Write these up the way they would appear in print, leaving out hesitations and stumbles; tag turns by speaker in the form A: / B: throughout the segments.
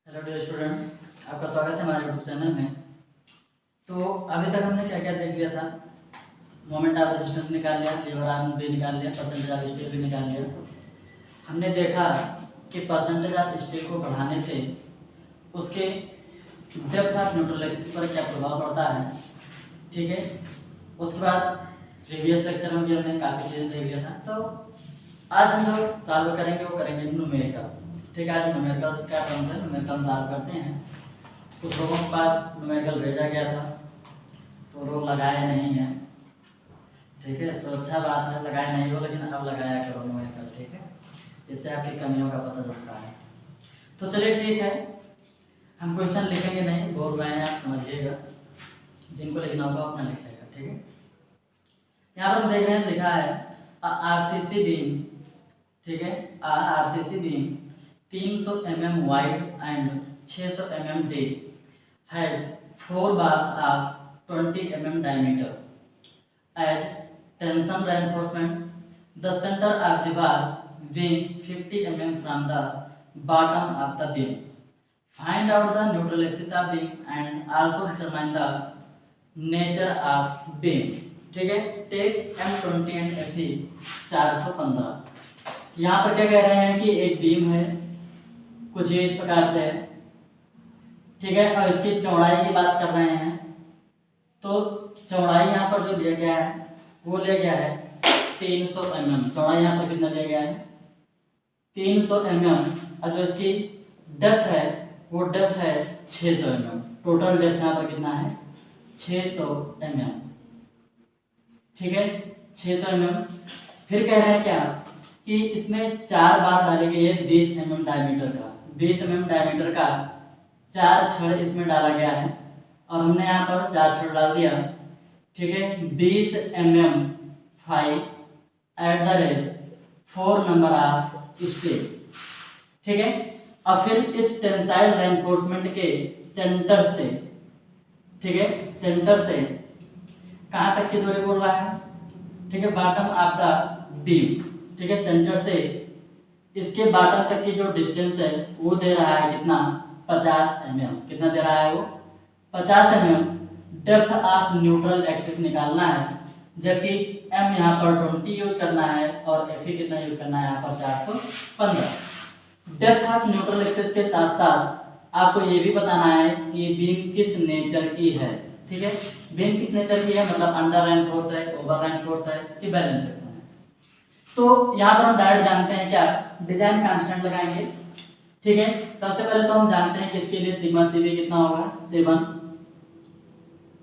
A: Hello dear student, आपका स्वागत है हमारे यूट्यूब चैनल में। तो अभी तक हमने क्या क्या देख लिया था। मोमेंट ऑफ रेजिस्टेंस निकाल लिया, लीवर आर्म भी निकाल लिया, परसेंटेज ऑफ स्टील भी निकाल लिया। हमने देखा कि परसेंटेज ऑफ स्टील को बढ़ाने से उसके डेप्थ ऑफ न्यूट्रल एक्सिस पर क्या प्रभाव पड़ता है। ठीक है, उसके बाद प्रीवियस लेक्चर में भी हमने काफ़ी चीज़ें देख लिया था। तो आज हम जो सॉल्व करेंगे वो करेंगे न्यूमेरिकल। ठीक है, आज न्यूमेरिकल का टर्म है, न्यूमेरिकल सॉल्व करते हैं। कुछ लोगों के पास न्यूमेरिकल भेजा गया था तो लोग लगाए नहीं हैं। ठीक है, तो अच्छा बात है, लगाए नहीं हो लेकिन अब लगाया करो न्यूमेरिकल। ठीक है, इससे आपकी कमियों का पता चलता है। तो चलिए ठीक है, हम क्वेश्चन लिखेंगे नहीं, बोल रहे हैं आप समझिएगा, जिनको लिखना होगा अपना लिखेगा। ठीक है, यहाँ पर हम देख रहे हैं लिखा है आरसीसी बीम। ठीक है, RCC beam 300 mm wide and 600 mm deep has 4 bars of 20 mm diameter. As tension reinforcement, the center of the bar being 50 mm from the bottom of the beam. Find out the neutral axis of beam and also determine the nature of beam. ठीक है, take M20 and FE 415। यहाँ पर क्या कह रहे हैं कि एक बीम है कुछ इस प्रकार से है। ठीक है, और इसकी चौड़ाई की बात कर रहे हैं तो चौड़ाई यहाँ पर जो लिया गया है वो लिया गया है 300 mm। चौड़ाई यहाँ पर कितना लिया गया है 300 mm, और जो इसकी डेप्थ है वो डेप्थ है 600 mm। टोटल डेप्थ यहाँ पर कितना है 600 mm। ठीक है, 600 mm। फिर कह रहे हैं क्या कि इसमें 4 बार डाले गए हैं 20 mm डायमीटर का, 20 mm डायमीटर का 4 छड़ इसमें डाला गया है और हमने यहाँ पर 4 छड़ डाल दिया। ठीक है, 20 mm 5 eight the rate 4 number of step. ठीक है, और फिर इस टेंसाइल रेनफोर्समेंट के सेंटर से, ठीक है, सेंटर से कहाँ तक की दूरी बोल रहा है। ठीक है, बॉटम ऑफ द बीम। ठीक है, सेंटर से इसके बॉटम तक की जो डिस्टेंस है वो दे रहा है कितना 50 mm। कितना दे रहा है वो 50 mm। Depth of neutral axis निकालना है, जबकि m यहाँ पर 20 यूज करना है और Fe कितना यूज करना है यहाँ पर 415। डेप्थ ऑफ न्यूट्रल एक्सिस के साथ साथ आपको ये भी बताना है कि बीम किस नेचर की है। ठीक है, बीम किस नेचर की है, मतलब अंडर रेनफोर्स है, ओवर रेनफोर्स है कि बैलेंस सेक्शन है। तो यहाँ पर हम डायरेक्ट जानते हैं क्या, डिजाइन कांस्टेंट लगाएंगे। ठीक है, सबसे पहले तो हम जानते हैं कि इसके लिए सिग्मा सीबी कितना होगा 7।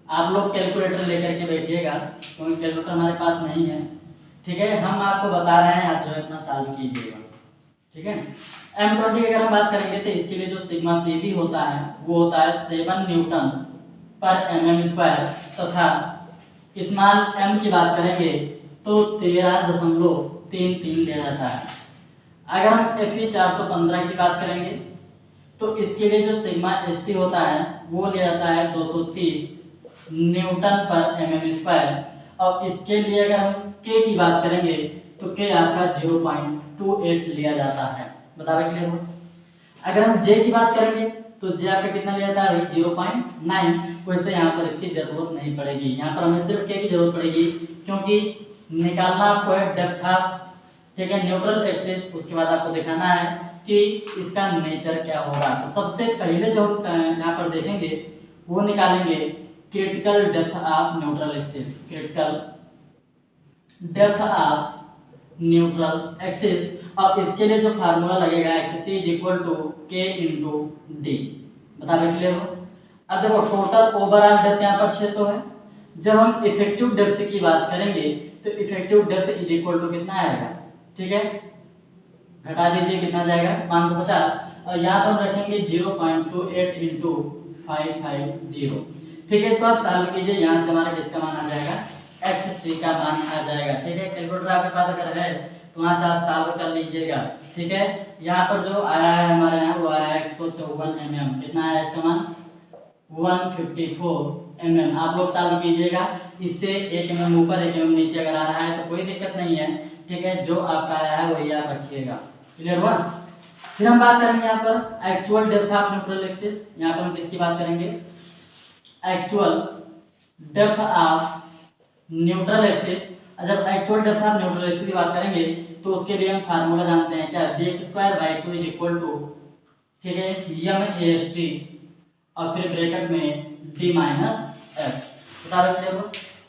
A: आप लोग कैलकुलेटर लेकर के बैठिएगा क्योंकि कैलकुलेटर हमारे पास नहीं है। ठीक है, हम आपको बता रहे हैं, आप जो है अपना सॉल्व कीजिएगा। ठीक है, M20 की अगर हम बात करेंगे तो इसके लिए जो सिग्मा सीबी होता है वो होता है 7 न्यूटन पर mm², तथा स्मॉल m की बात करेंगे तो 13.33 लिया जाता है। अगर हम Fe 415 की बात करेंगे तो इसके लिए जो सिग्मा ST होता है वो लिया जाता है 230 न्यूटन पर mm², और इसके लिए अगर हम K की बात करेंगे तो K आपका 0.28 लिया जाता है। बता रहे क्लियर हो। अगर हम J की बात करेंगे तो J आपका कितना लिया जाता है 0.9। वैसे यहाँ पर इसकी जरूरत नहीं पड़ेगी, यहाँ पर हमें सिर्फ K की जरूरत पड़ेगी क्योंकि निकालना आपको है डेप्थ ऑफ, ठीक है, न्यूट्रल एक्सिस। उसके बाद आपको दिखाना है कि इसका नेचर क्या होगा। तो सबसे पहले जो यहाँ पर देखेंगे वो निकालेंगे critical depth of neutral axis. Critical depth of neutral axis, और इसके लिए जो फार्मूला लगेगा axis is equal to K into D. बता रहे क्लियर हो। अब देखो टोटल ओवरऑल डेप्थ यहाँ पर 600 है। जब हम इफेक्टिव डेप्थ की बात करेंगे तो effective depth is equal to कितना आएगा, ठीक है, घटा दीजिए कितना जाएगा 550, और यहाँ पर हम रखेंगे 0.28 इंटू 550। ठीक है, इसको आप सॉल्व कीजिए, यहाँ से हमारा किसका मान आ जाएगा XC का मान आ जाएगा। ठीक है, कैलकुलेटर आपके पास अगर है तो वहाँ से आप सॉल्व कर लीजिएगा। ठीक है, यहाँ पर जो आया है हमारे यहाँ वो आया है 154 mm। कितना आया इसका मान 154 mm। आप लोग सॉल्व कीजिएगा, इससे 1 mm ऊपर 1 mm नीचे अगर आ रहा है तो कोई दिक्कत नहीं है। ठीक है, जो आपका आया है वही आप रखिएगा। क्लियर हुआ। फिर हम बात करेंगे यहाँ पर actual depth of neutral axis. यहाँ पर हम किसकी बात करेंगे, actual depth of neutral axis. जब actual depth of neutral axis की बात करेंगे तो उसके लिए हम फार्मूला जानते हैं क्या, dx² / 2 इक्वल टू, ठीक है, m/ast और फिर ब्रैकेट में d - x। बता रहे हो।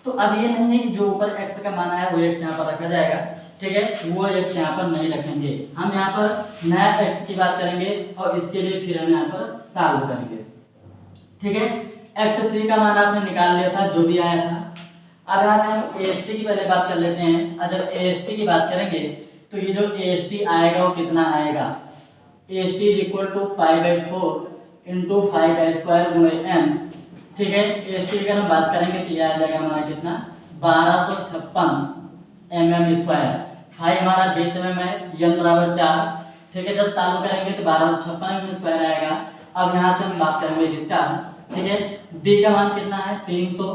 A: तो अब ये नहीं है कि जो ऊपर x का मान आया वो x यहाँ पर रखा जाएगा, ठीक है, वो x यहाँ पर नहीं रखेंगे। हम यहाँ पर नया x की बात करेंगे और इसके लिए फिर हम यहाँ पर सॉल्व करेंगे, ठीक है। x c का मान आपने निकाल लिया था जो भी आया था। अब यहाँ से हम AST की पहले बात कर लेते हैं। और जब AST की बात करेंगे तो ये जो AST आएगा वो कितना आएगा, AST = π/4 × 5² m, ठीक है। AST की अगर हम बात करेंगे तो यह आ जाएगा हमारा कितना, 1256 mm²। फाई हमारा 20 mm है, n = 4, ठीक है। जब सॉल्व करेंगे तो 1256 mm² आएगा। अब यहाँ से हम बात करेंगे किसका, ठीक है, b का मान कितना है 300,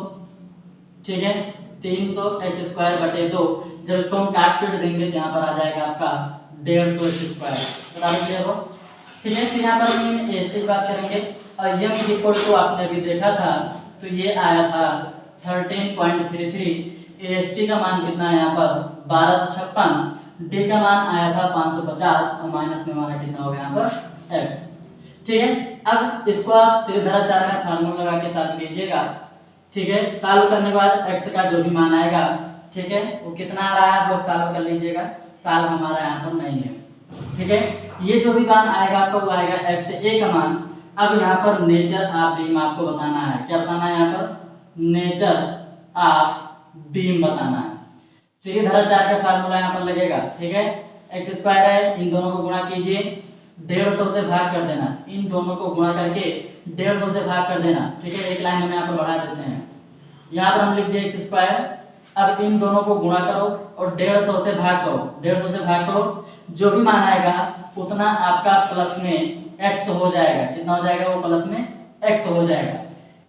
A: ठीक है, 300 x²/2। जब इसको हम काट पीट देंगे तो यहाँ पर आ जाएगा आपका 150 x²। बराबर क्लियर हो, ठीक है। फिर यहाँ पर हम AST की बात करेंगे और m = आपने अभी देखा था तो ये आया था 13.33। AST का मान कितना है यहाँ पर 1256, d का मान आया था 550 और माइनस में हमारा कितना हो गया यहाँ पर x, ठीक है। अब इसको आप सीधे 4 का फार्मूला लगा के सॉल्व कीजिएगा, ठीक है। सॉल्व करने के बाद x का जो भी मान आएगा, ठीक है, वो कितना आ रहा है वो सॉल्व कर लीजिएगा। सॉल्व हमारा यहाँ पर नहीं है, ठीक है। ये जो भी मान आएगा आपको वो आएगा x का मान। अब यहाँ पर नेचर ऑफ बीम आपको बताना है, क्या बताना है यहाँ पर, नेचर ऑफ बीम बताना है। सीधे 4 का फार्मूला यहाँ पर लगेगा, ठीक है। x² है, इन दोनों को गुणा कीजिए, 150 से भाग कर देना, इन दोनों को गुणा करके 150 से भाग कर देना, ठीक है। एक लाइन हम यहाँ पर बढ़ा देते हैं, यहाँ पर हम लिख दिए x²। अब इन दोनों को गुणा करो और 150 से भाग करो, 150 से भाग करो, जो भी मान आएगा उतना आपका प्लस में x हो जाएगा। कितना हो जाएगा, वो प्लस में x हो जाएगा,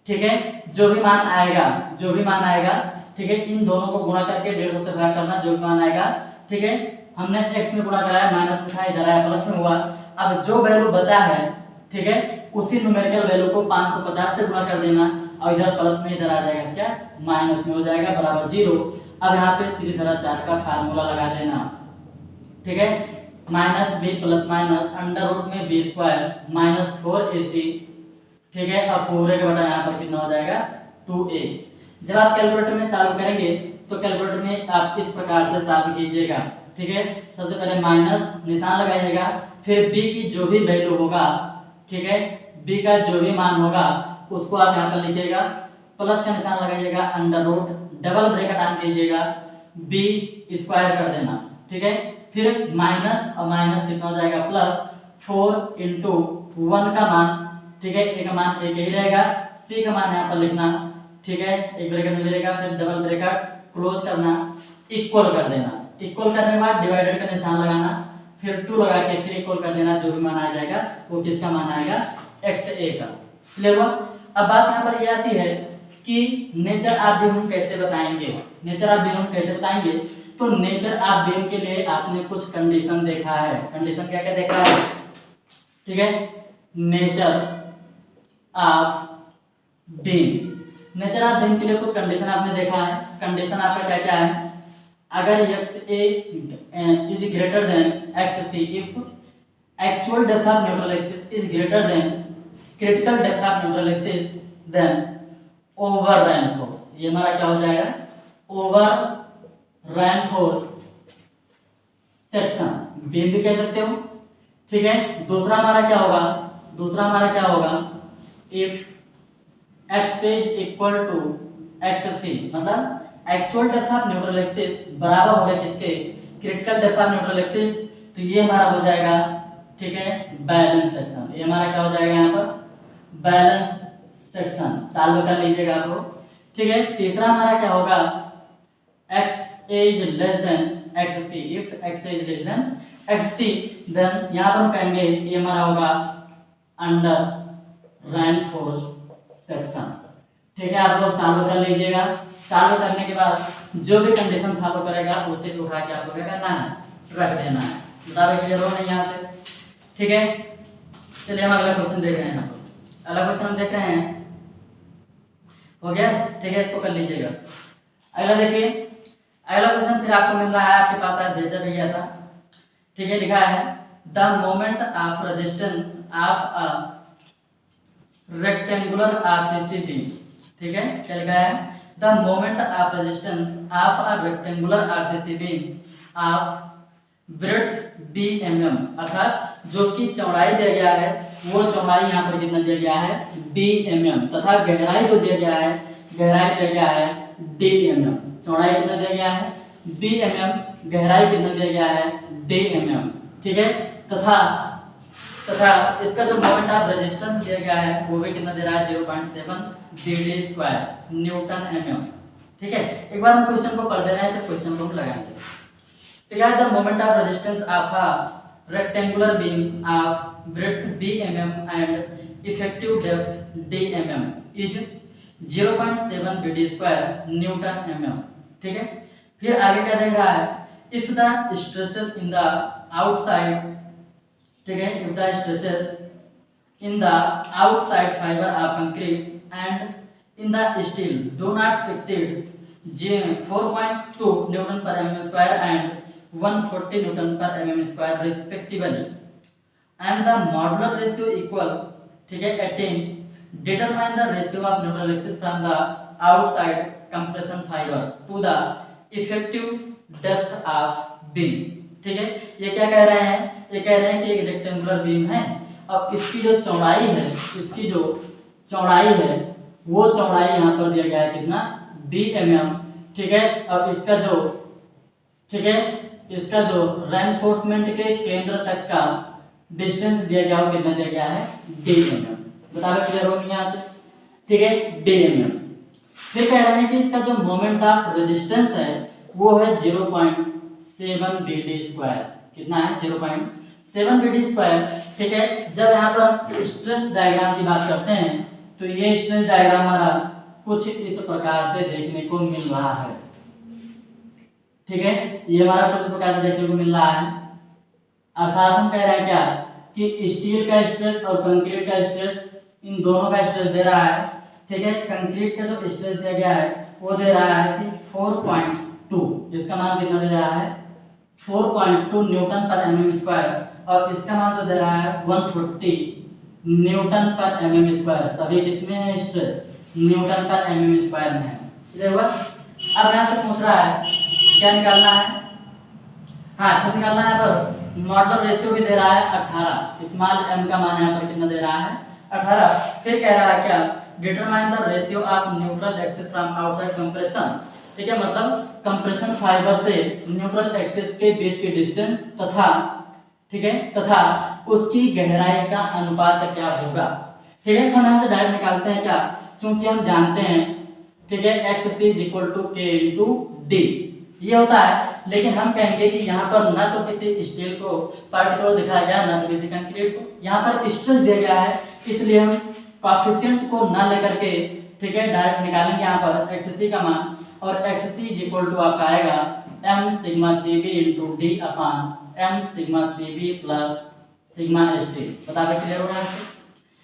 A: ठीक है। जो भी मान आएगा, जो भी मान आएगा, ठीक है, इन दोनों को गुणा करके 150 से भाग करना, जो भी मान आएगा, ठीक है। हमने x में गुणा कराया, माइनस में था, इधर आया प्लस में हुआ। अब जो वैल्यू बचा है, ठीक है, उसी न्यूमेरिकल वैल्यू को 550 से गुणा कर देना और इधर प्लस में, इधर आ जाएगा क्या, माइनस में हो जाएगा, बराबर 0। अब यहाँ पे सीधे 4 का फार्मूला लगा देना, ठीक है, -b + -√b² -4ac, ठीक है। अब पूरे का बटा यहाँ पर कितना हो जाएगा 2a। जब आप कैलकुलेटर में सॉल्व करेंगे तो कैलकुलेटर में आप इस प्रकार से सॉल्व कीजिएगा, ठीक है। सबसे पहले माइनस निशान लगाइएगा, फिर b की जो भी वैल्यू होगा, ठीक है, b का जो भी मान होगा उसको आप यहाँ पर लिखिएगा, प्लस का निशान लगाइएगा, अंडर रूट, डबल ब्रैकेट आन कीजिएगा, b² कर देना, ठीक है। फिर माइनस और माइनस कितना हो जाएगा प्लस 4 × 1 का मान, ठीक है, a का मान एक ही रहेगा, c का मान यहाँ पर लिखना, ठीक है, एक ब्रैकेट में मिलेगा, फिर डबल ब्रैकेट क्लोज करना, इक्वल कर देना। इक्वल करने के बाद डिवाइडेड का निशान लगाना, फिर 2 लगा के फिर इक्वल कर देना, जो भी मान आ जाएगा वो किसका मान आएगा, xa का। क्लियर हुआ। अब बात यहाँ पर ये आती है कि नेचर ऑफ बीम कैसे बताएंगे, नेचर ऑफ बीम कैसे बताएंगे। तो नेचर ऑफ बीम के लिए आपने कुछ कंडीशन देखा है। कंडीशन क्या क्या देखा है, ठीक है, nature of beam, nature of beam के लिए कुछ कंडीशन आपने देखा है। कंडीशन आपका क्या क्या है, अगर xa is greater than xc, if actual depth of neutral axis is greater than critical depth of neutral axis, then over reinforce, ये हमारा क्या हो जाएगा, over reinforce section बीम भी कह सकते हो, ठीक है। दूसरा हमारा क्या होगा, दूसरा हमारा क्या होगा, if x is equal to xc, मतलब actual depth of neutral axis बराबर होगा किसके, critical depth of neutral axis. तो ये हमारा हो जाएगा, ठीक है, बैलेंस सेक्शन। ये हमारा क्या हो जाएगा यहाँ पर, बैलेंस सेक्शन। सॉल्व कर लीजिएगा आप लोग, ठीक है। तीसरा हमारा क्या होगा, x is less than xc, if x is less than xc, then यहाँ पर हम कहेंगे ये हमारा होगा अंडर रेनफोर्स्ड सेक्शन, ठीक है। आप लोग सॉल्व कर लीजिएगा। सॉल्व करने के बाद जो भी कंडीशन फॉलो करेगा उसे उठा के आप लोग क्या करना है, रख देना है। बता रहे क्लियर हो नहीं यहाँ से, ठीक है, चलिए हम अगला क्वेश्चन देख रहे हैं। यहाँ पर अगला क्वेश्चन हम देख रहे हैं, हो गया, ठीक है, इसको कर लीजिएगा। अगला देखिए, अगला क्वेश्चन फिर आपको मिल रहा है, आपके पास आज भेजा भी गया था, ठीक है, लिखा है the moment of resistance of a rectangular RCC beam, ठीक है, क्या लिखा है, the moment of resistance of a rectangular RCC beam of breadth B mm, अर्थात जो उसकी चौड़ाई दिया गया है वो चौड़ाई यहाँ पर कितना दिया गया है बी mm, तथा गहराई जो दिया गया है, गहराई दिया गया है डी mm, चौड़ाई कितना दिया गया है बी mm, गहराई कितना दिया गया है डी mm, ठीक है, तथा इसका जो मोमेंट ऑफ रेजिस्टेंस दिया गया है वो भी कितना दे रहा है 0.7 BD स्क्वायर न्यूटन mm, ठीक है। एक बार हम क्वेश्चन को पढ़ दे रहे हैं, फिर क्वेश्चन को हम लगाएंगे। तो यार the moment of resistance of a rectangular beam of breadth b mm and effective depth d mm is 0.7 BD square Newton mm, ठीक है। फिर आगे क्या दे रहा है, if the stresses in the outside, ठीक है, if the stresses in the outside fibre of concrete and in the steel do not exceed 4.2 Newton पर mm स्क्वायर एंड 140 न्यूटन पर mm square respectively and the modular ratio equal, ठीक है, 18, determine the ratio of neutral axis from the outside compression fibre to the effective depth of beam, ठीक है। ये क्या कह रहे हैं, ये कह रहे हैं कि एक रेक्टेंगुलर बीम है, अब इसकी जो चौड़ाई है, इसकी जो चौड़ाई है वो चौड़ाई यहाँ पर दिया गया है कितना बी mm, ठीक है। अब इसका जो, ठीक है, इसका जो रेनफोर्समेंट के केंद्र तक का डिस्टेंस दिया गया हो कितना दिया गया है डी mm, बता रहे क्लियर होगी यहाँ से, ठीक है, डी mm। फिर कह रहे हैं कि इसका जो मोमेंट ऑफ रेजिस्टेंस है वो है 0.7 BD स्क्वायर, कितना है 0.7 BD स्क्वायर, ठीक है। जब यहाँ पर स्ट्रेस डायग्राम की बात करते हैं तो ये स्ट्रेस डायग्राम हमारा कुछ इस प्रकार से देखने को मिल रहा है, ठीक है, ये हमारा कुछ प्रकार से देखने को मिल रहा है। अर्थात हम कह रहे हैं क्या कि स्टील का स्ट्रेस और कंक्रीट का स्ट्रेस, इन दोनों का स्ट्रेस दे रहा है, ठीक है। कंक्रीट का जो स्ट्रेस दिया गया है वो दे रहा है कि 4.2, इसका मान कितना दे रहा है 4.2 न्यूटन पर mm स्क्वायर, और इसका मान जो दे रहा है 140 न्यूटन पर mm स्क्वायर, सभी किसमें है स्ट्रेस न्यूटन पर mm स्क्वायर में है, क्लियर हुआ। अब यहाँ से पूछ रहा है क्या निकालना है, हाँ क्या निकालना है, पर मॉडुलर रेशियो भी दे रहा है 18, स्मॉल m का मान यहाँ पर कितना दे रहा है 18। फिर कह रहा है क्या, determine the ratio of neutral axis from outside compression, ठीक है, मतलब कंप्रेशन फाइबर से न्यूट्रल एक्सिस के बीच की डिस्टेंस तथा, ठीक है, तथा उसकी गहराई का अनुपात क्या होगा, ठीक है। तो हम यहाँ से डायरेक्ट निकालते हैं क्या, क्योंकि हम जानते हैं, ठीक है, x = k × d ये होता है, लेकिन हम कहेंगे कि यहाँ पर ना तो किसी स्टील को पार्टिकल दिखाया गया ना तो किसी कंक्रीट को, यहाँ पर स्ट्रेस दिया गया है, इसलिए हम कोएफिशिएंट को ना लेकर के, ठीक है, डायरेक्ट निकालेंगे यहाँ पर xc का मान, और xc = आपका आएगा m सिग्मा cb × d अपान m sigma cb plus sigma st, बता दे क्लियर हो रहा है।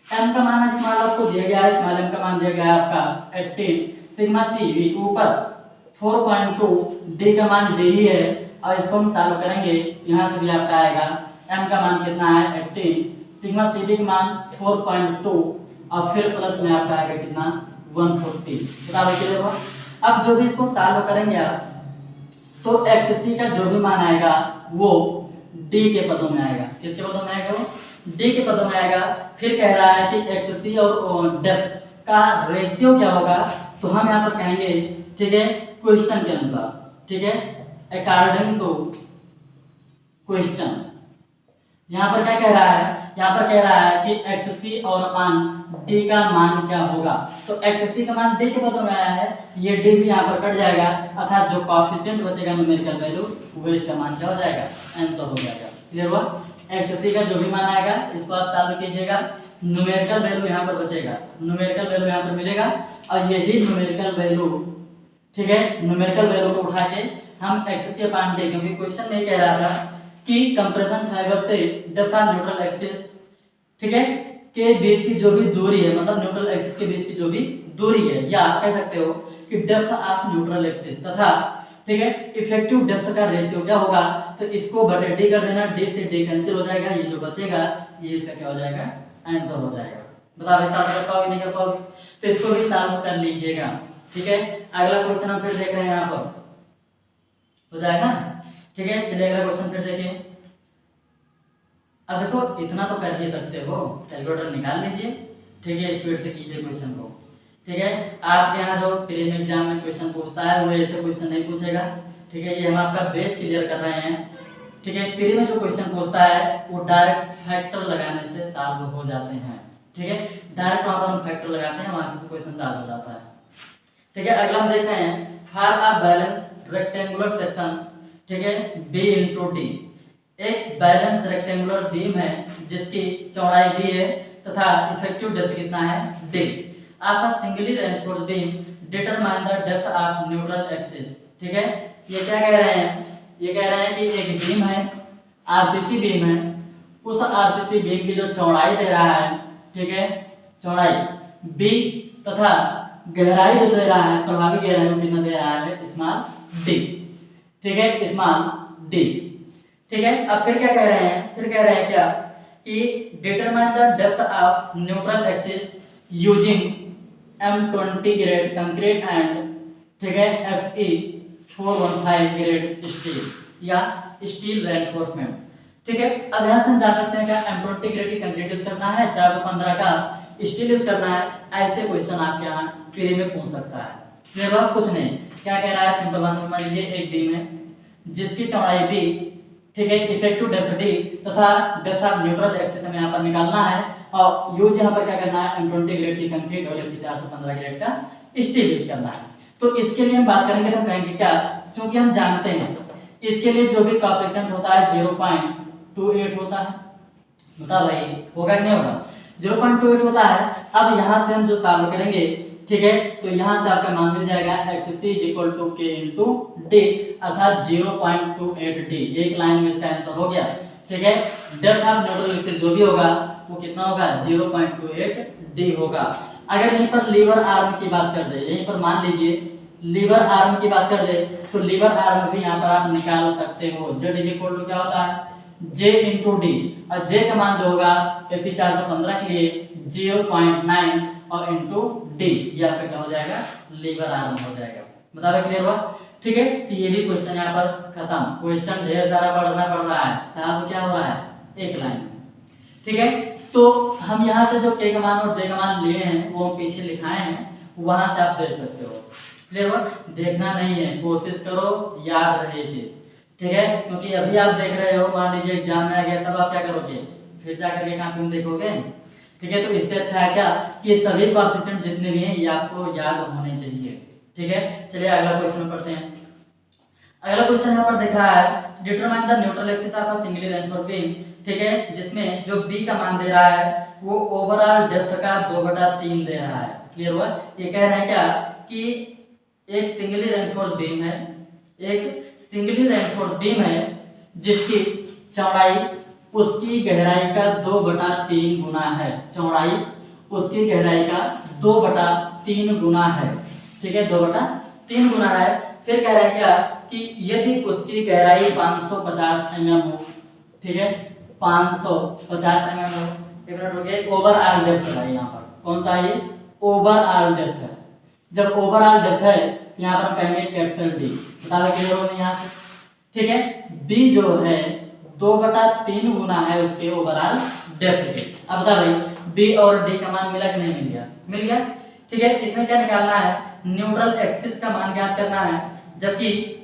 A: m का मान स्मॉल आपको दिया गया है, स्मॉल m का मान दिया गया है आपका 18, सिग्मा cb ऊपर 4.2, d का मान d ही है, और इसको हम सॉल्व करेंगे, यहाँ से भी आपका आएगा m का मान कितना है 18, सिग्मा cb का मान 4.2, और फिर प्लस में आपका आएगा कितना 140, बता दो क्लियर हुआ। अब जो भी इसको सॉल्व करेंगे आप, तो xc का जो भी मान आएगा वो d के पदों में आएगा, किसके पदों में आएगा वो d के पदों में आएगा। फिर कह रहा है कि xc और डेप्थ का रेशियो क्या होगा, तो हम यहाँ पर कहेंगे, ठीक है, क्वेश्चन के अनुसार, ठीक है, अकॉर्डिंग टू क्वेश्चन। यहाँ पर क्या कह रहा है, यहाँ पर कह रहा है कि xc और मान d का मान क्या होगा, तो xc का मान d के पदों में आया है, ये d भी यहाँ पर कट जाएगा, अर्थात जो कोएफिशिएंट बचेगा न्यूमेरिकल वैल्यू वो इसका मान क्या हो जाएगा आंसर हो जाएगा, क्लियर हुआ। xc का जो भी मान आएगा इसको आप सॉल्व कीजिएगा, न्यूमेरिकल वैल्यू यहाँ पर बचेगा, न्यूमेरिकल वैल्यू यहाँ पर मिलेगा, और यही न्यूमेरिकल वैल्यू, ठीक है, न्यूमेरिकल वैल्यू को उठा के हम xc/d, क्योंकि क्वेश्चन में कह रहा था कि कंप्रेशन फाइबर से डेप्थ ऑफ न्यूट्रल एक्सिस, ठीक है, के बीच की जो भी दूरी है, मतलब न्यूट्रल एक्सिस के बीच की जो भी दूरी है, या आप कह सकते हो कि डेप्थ ऑफ न्यूट्रल एक्सिस तथा, ठीक है, इफेक्टिव डेप्थ का रेशियो क्या होगा, तो इसको बटे डी कर देना, डी से डी कैंसिल हो जाएगा, ये जो बचेगा ये इसका क्या हो जाएगा, आंसर हो जाएगा। बताओ सॉल्व कर पाओगे नहीं कर पाओगे, तो इसको भी सॉल्व कर लीजिएगा, ठीक है। अगला क्वेश्चन हम फिर देख रहे हैं, यहाँ पर हो जाएगा, ठीक है। चलिए अगला क्वेश्चन फिर देखें। अब देखो इतना तो कर ही सकते हो, कैलकुलेटर निकाल लीजिए, ठीक है, स्पीड से कीजिए क्वेश्चन को, ठीक है। आपके यहाँ जो प्रीलिम एग्जाम में क्वेश्चन पूछता है वो ऐसे क्वेश्चन नहीं पूछेगा, ठीक है, ये हम आपका बेस क्लियर कर रहे हैं, ठीक है। प्री में जो क्वेश्चन पूछता है वो डायरेक्ट फैक्टर लगाने से सॉल्व हो जाते हैं, ठीक है, डायरेक्ट वहां पर हम फैक्टर लगाते हैं, वहां से क्वेश्चन सॉल्व हो जाता है, ठीक है। अगला हम देख रहे हैं, for a balance rectangular section, ठीक है, बी इंटू डी, एक बैलेंस रेक्टेंगुलर बीम है जिसकी चौड़ाई बी है तथा इफेक्टिव डेप्थ कितना है, डी। आपका singly reinforced beam determine the depth of neutral axis, ठीक है। ये क्या कह रहे हैं, ये कह रहे हैं कि एक बीम है, आरसीसी बीम है, उस आरसीसी बीम की जो चौड़ाई दे रहा है, ठीक है, चौड़ाई बी तथा गहराई जो दे रहा है, प्रभावी गहराई वो कितना दे रहा है, स्मॉल डी, ठीक है, स्मॉल डी, ठीक है। अब फिर क्या कह रहे हैं, फिर कह रहे हैं क्या कि determine the depth of neutral axis using M20 grade concrete and, ठीक है, FE 415 ग्रेड स्टील या स्टील रेनफोर्समेंट, ठीक है। अब यहाँ से हम जान सकते हैं क्या M20 ग्रेड की कंक्रीट यूज करना है, 415 का स्टील यूज करना है, ऐसे क्वेश्चन आपके यहाँ प्री में पूछ सकता है। क्लियर बात, कुछ नहीं, क्या कह रहा है, सिंपल बात समझ लीजिए, एक बीम है जिसकी चौड़ाई बी, ठीक है, इफेक्टिव डेप्थ डी तथा डेप्थ ऑफ न्यूट्रल एक्सिस हमें यहाँ पर निकालना है, और यूज यहाँ पर क्या करना है, M20 ग्रेड की कंक्रीट और 415 ग्रेड का स्टील यूज करना है। तो इसके लिए हम बात करेंगे तो कहेंगे क्या, क्योंकि हम जानते हैं इसके लिए जो भी कोएफिशिएंट होता है 0.28 होता है, बता भाई होगा कि नहीं होगा, 0.28 होता है। अब यहाँ से हम जो सॉल्व करेंगे, ठीक है, तो यहाँ से आपका मान मिल जाएगा xc = k × d अर्थात 0.28 d, एक लाइन में इसका आंसर हो गया, ठीक है। डेप्थ ऑफ न्यूट्रल एक्सिस जो भी होगा वो कितना होगा, 0.28 d होगा। अगर यहीं पर लीवर आर्म की बात कर दे, यहीं पर मान लीजिए लीवर आर्म की बात कर दे, तो लीवर आर्म भी यहाँ पर आप निकाल सकते हो, z = क्या होता है, J × d, और J का मान जो होगा Fe 415 के लिए 0.9 और इंटू डी, ये आपका क्या हो जाएगा, लीवर आर्म हो जाएगा। बताओ क्लियर हुआ, ठीक है। तो ये भी क्वेश्चन यहाँ पर खत्म, क्वेश्चन ढेर सारा पढ़ना पड़ रहा है, साहब क्या हो रहा है, एक लाइन, ठीक है। तो हम यहाँ से जो के का मान और जे का मान लिए हैं वो हम पीछे लिखाए हैं, वहां से आप देख सकते हो। क्लियर हुआ, देखना नहीं है, कोशिश करो याद रहे चीज, ठीक है, क्योंकि अभी आप देख रहे हो, मान लीजिए एग्जाम में आ गया, तब आप क्या करोगे, फिर जाकर के कहाँ तुम देखोगे, ठीक है। तो इससे अच्छा है क्या कि ये सभी कोएफिशिएंट जितने भी हैं ये आपको याद होने चाहिए, ठीक है। चलिए अगला क्वेश्चन पढ़ते हैं। अगला क्वेश्चन यहाँ पर दिख रहा है, determine the neutral axis of a singly reinforced beam, ठीक है, जिसमें जो बी का मान दे रहा है वो ओवरऑल डेप्थ का 2/3 दे रहा है। क्लियर हुआ, ये कह रहे हैं क्या कि एक सिंगली रेनफोर्स्ड बीम है, एक सिंगली रेनफोर्स्ड बीम है जिसकी चौड़ाई उसकी गहराई का 2/3 गुना है, चौड़ाई उसकी गहराई का 2/3 गुना है, ठीक है, 2/3 गुना है। फिर कह रहे हैं क्या कि यदि उसकी गहराई 550 mm हो, ठीक है, 550 mm हो, एक मिनट रुकिए, ओवरऑल डेप्थ है यहाँ पर, कौन सा ये ओवरऑल डेप्थ है, जब ओवरऑल डेप्थ है यहाँ पर कहेंगे कैपिटल डी, बता क्लियर हो यहाँ से, ठीक है। बी जो है 2/3 गुना है उसके ओवरऑल डेप्थ के। अब बता भाई बी और डी का मान मिला कि नहीं मिल गया, मिल गया, ठीक है। इसमें क्या निकालना है, न्यूट्रल एक्सिस का मान ज्ञात करना है, जबकि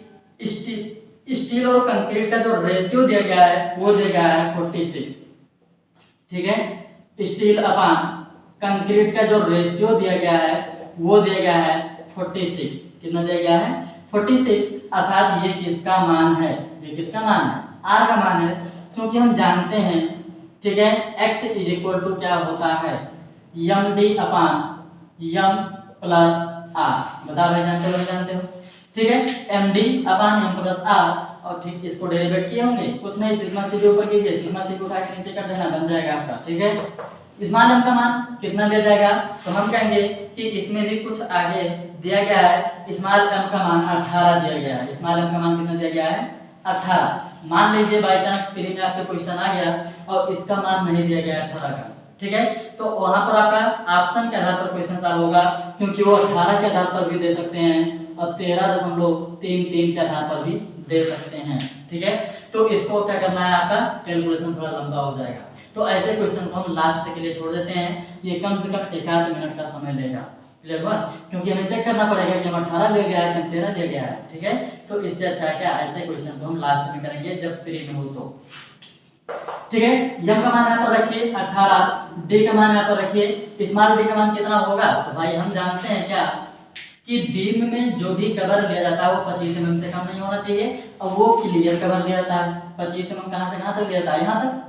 A: स्टील और कंक्रीट का जो रेशियो दिया गया है वो दिया गया है 46, ठीक है, स्टील अपॉन कंक्रीट का जो रेशियो दिया गया है वो दिया गया है 46, कितना दिया गया है 46, अर्थात ये किसका मान है, ये किसका मान है, आर का मान है, क्योंकि हम जानते हैं, ठीक है, x = क्या होता है, md upon m plus r, बता भाई जानते हो नहीं जानते हो, ठीक है, md upon m plus r, और ठीक इसको डेरिवेट किए होंगे, कुछ नहीं सिग्मा सी के ऊपर कीजिए, सिग्मा सी को उठा के नीचे कर देना, बन जाएगा आपका। ठीक है, स्मॉल m का मान कितना दिया जाएगा, तो हम कहेंगे कि इसमें भी कुछ आगे दिया गया है, स्मॉल m का मान 18 दिया गया है। स्मॉल m का मान कितना दिया गया है, 18। मान लीजिए बाय चांस प्री में आपका क्वेश्चन आ गया और इसका मान नहीं दिया गया 18 का, ठीक है, तो वहां पर आपका ऑप्शन के आधार पर क्वेश्चन सॉल्व होगा, क्योंकि वो 18 के आधार पर भी दे सकते हैं और 13.33 के आधार पर भी दे सकते हैं। ठीक है, तो इसको क्या करना है, आपका कैलकुलेशन थोड़ा लंबा हो जाएगा, तो ऐसे क्वेश्चन को हम लास्ट के लिए छोड़ देते हैं। ये कम से कम 1 मिनट का समय लेगा, क्लियर हुआ, क्योंकि हमें चेक करना पड़ेगा कि हम 18 ले गया है कि 13 ले गया है। ठीक है, तो इससे अच्छा है क्या, ऐसे क्वेश्चन को हम लास्ट में करेंगे जब प्री में हो तो। ठीक है, m का मान यहाँ पर रखिए 18, d का मान यहाँ पर रखिए, स्मॉल d का मान कितना होगा, तो भाई हम जानते हैं क्या कि बीम में जो भी कवर लिया जाता है वो 25 mm से कम नहीं होना चाहिए, और वो क्लियर कवर लिया जाता है 25 mm कहाँ से कहाँ तक लिया जाता है, यहाँ तक।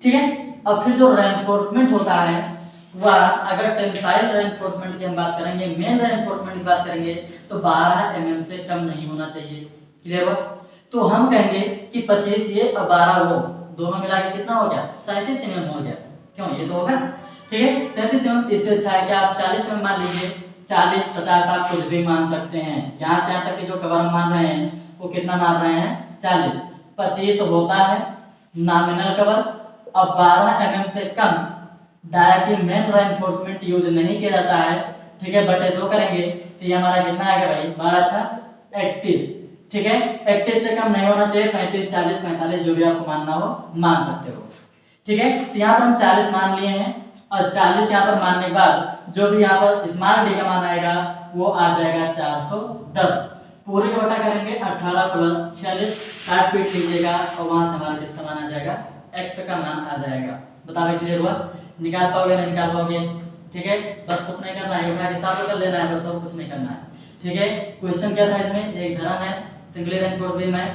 A: ठीक है, और फिर जो रेनफोर्समेंट होता है वह, अगर टेंसाइल रेनफोर्समेंट की हम बात करेंगे, मेन रेनफोर्समेंट की बात करेंगे, तो 12 mm से कम नहीं होना चाहिए, क्लियर हो। तो हम कहेंगे कि 25 ये और 12 वो, दोनों मिला के कितना हो गया, 37 mm हो गया, क्यों, ये तो होगा। ठीक है, 37 mm, इससे अच्छा है कि आप 40 mm मान लीजिए, 40, 50 आप कुछ भी मान सकते हैं, यहाँ से यहाँ तक कि जो कवर हम मान रहे हैं वो कितना मान रहे हैं, 40। 25 होता है नॉमिनल कवर, अब 12 mm से कम डाया की मेन रेनफोर्समेंट यूज नहीं किया जाता है। ठीक है, बटे 2 करेंगे तो ये हमारा कितना आएगा भाई, 12 × 31। ठीक है, 31 से कम नहीं होना चाहिए, 35, 40, 45 जो भी आपको मानना हो मान सकते हो। ठीक है, तो यहाँ पर हम 40 मान लिए हैं, और 40 यहाँ पर मानने के बाद जो भी यहाँ पर स्मॉल d का मान आएगा वो आ जाएगा 410। पूरे का बटा करेंगे 18 + 46, काट पीट लीजिएगा और वहां से हमारा किसका मान आ जाएगा, x का मान आ जाएगा। बताओ क्लियर हुआ, निकाल पाओगे नहीं निकाल पाओगे। ठीक है, बस कुछ नहीं करना है, उठा के साफ कर लेना है, बस और कुछ नहीं करना है। ठीक है, क्वेश्चन क्या था इसमें, एक धरम है, सिंगली रेनफोर्स्ड बीम है,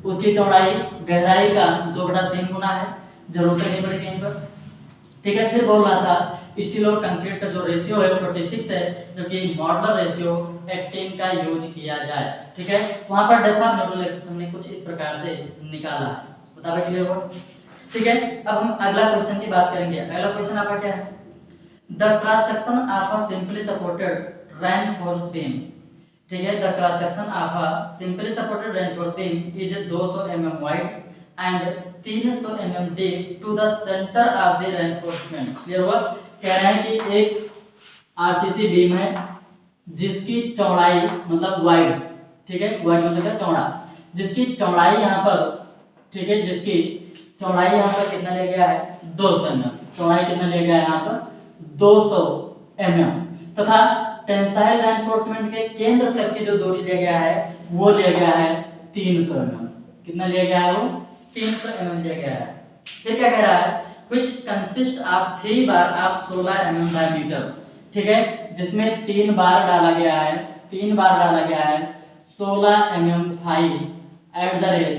A: उसकी चौड़ाई गहराई का 2/3 गुना है, जरूरत नहीं पड़ेगी यहीं पर। ठीक है, फिर बोल रहा था स्टील और कंक्रीट का जो रेशियो है 46 है, जो कि मॉडुलर रेशियो 18 का यूज किया जाए। ठीक है, वहां पर डेप्थ ऑफ न्यूट्रल एक्सिस हमने कुछ इस प्रकार से निकाला है, बताओ क्लियर हो। ठीक है, अब हम अगला क्वेश्चन की बात करेंगे। अगला क्वेश्चन आपका क्या है, the cross section of a simply supported reinforced beam. ठीक है, the cross section of a simply supported reinforced beam is 200 mm wide and 300 mm deep to the center of the reinforcement। Clear हुआ, कह रहे हैं कि एक RCC beam है जिसकी चौड़ाई मतलब वाइड, ठीक है, वाइड मतलब क्या, चौड़ा, जिसकी चौड़ाई यहाँ पर, ठीक है, जिसकी चौड़ाई यहाँ पर कितना लिया गया है, 200 mm, चौड़ाई कितना लिया गया है यहाँ पर 200 mm, तथा टेंसाइल रेनफोर्समेंट के केंद्र तक की जो दूरी लिया गया है वो लिया गया है 300 mm। कितना लिया गया है, वो 300 mm लिया गया है। फिर क्या कह रहा है, which consist of 3 bar of 16 mm diameter। ठीक है, जिसमें 3 बार डाला गया है, 3 बार डाला गया है 16 mm five eight the rate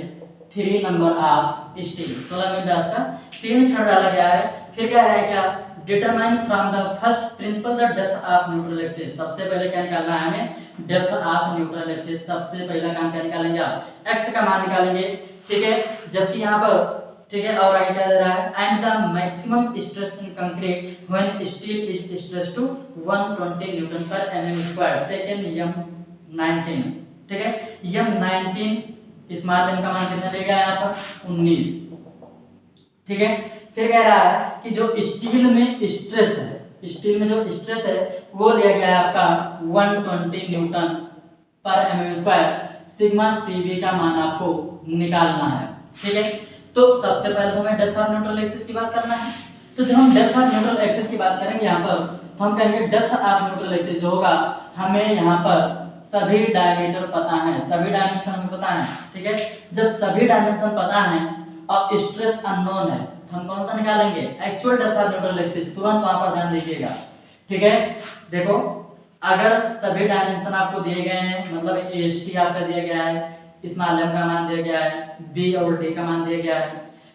A: 3 number of steel, 16 mm व्यास का 3 छड़ डाला गया है। फिर क्या है, क्या determine from the first principle the depth of neutral axis. सबसे पहले क्या निकालना है हमें, डेप्थ ऑफ न्यूट्रल एक्सिस। सबसे पहला काम क्या निकालेंगे आप, x का मान निकालेंगे। ठीक है, जबकि यहाँ पर, ठीक है, और आगे क्या दे रहा है, and the maximum stress in concrete when steel is stressed to 120 newton per mm², taken M19। ठीक है, M19 स्मॉल m का मान कितना लेगा यहाँ पर 19। ठीक है, फिर कह रहा है कि जो स्टील में स्ट्रेस है, स्टील में जो स्ट्रेस है वो लिया गया है आपका 120 newton per mm²। Sigma Cb का मान आपको निकालना है। ठीक है, तो सबसे पहले तो हमें डेप्थ ऑफ न्यूट्रल एक्सिस की बात करना है। तो जब हम डेप्थ ऑफ न्यूट्रल एक्सिस की बात करेंगे यहाँ पर, तो हम कहेंगे डेप्थ ऑफ न्यूट्रल एक्सिस जो होगा, हमें यहाँ पर सभी डायमीटर पता है, सभी डायमेंशन हमें पता है। ठीक है, जब सभी डायमेंशन पता है और स्ट्रेस अननोन है, तो हम कौन सा निकालेंगे, actual depth of neutral axis. तुरंत वहां पर ध्यान दीजिएगा। ठीक है, देखो अगर सभी डायमेंशन आपको दिए गए हैं, मतलब AST आपका दिया गया है, स्मॉल m का मान दिया गया है, b और d का मान दिया गया है,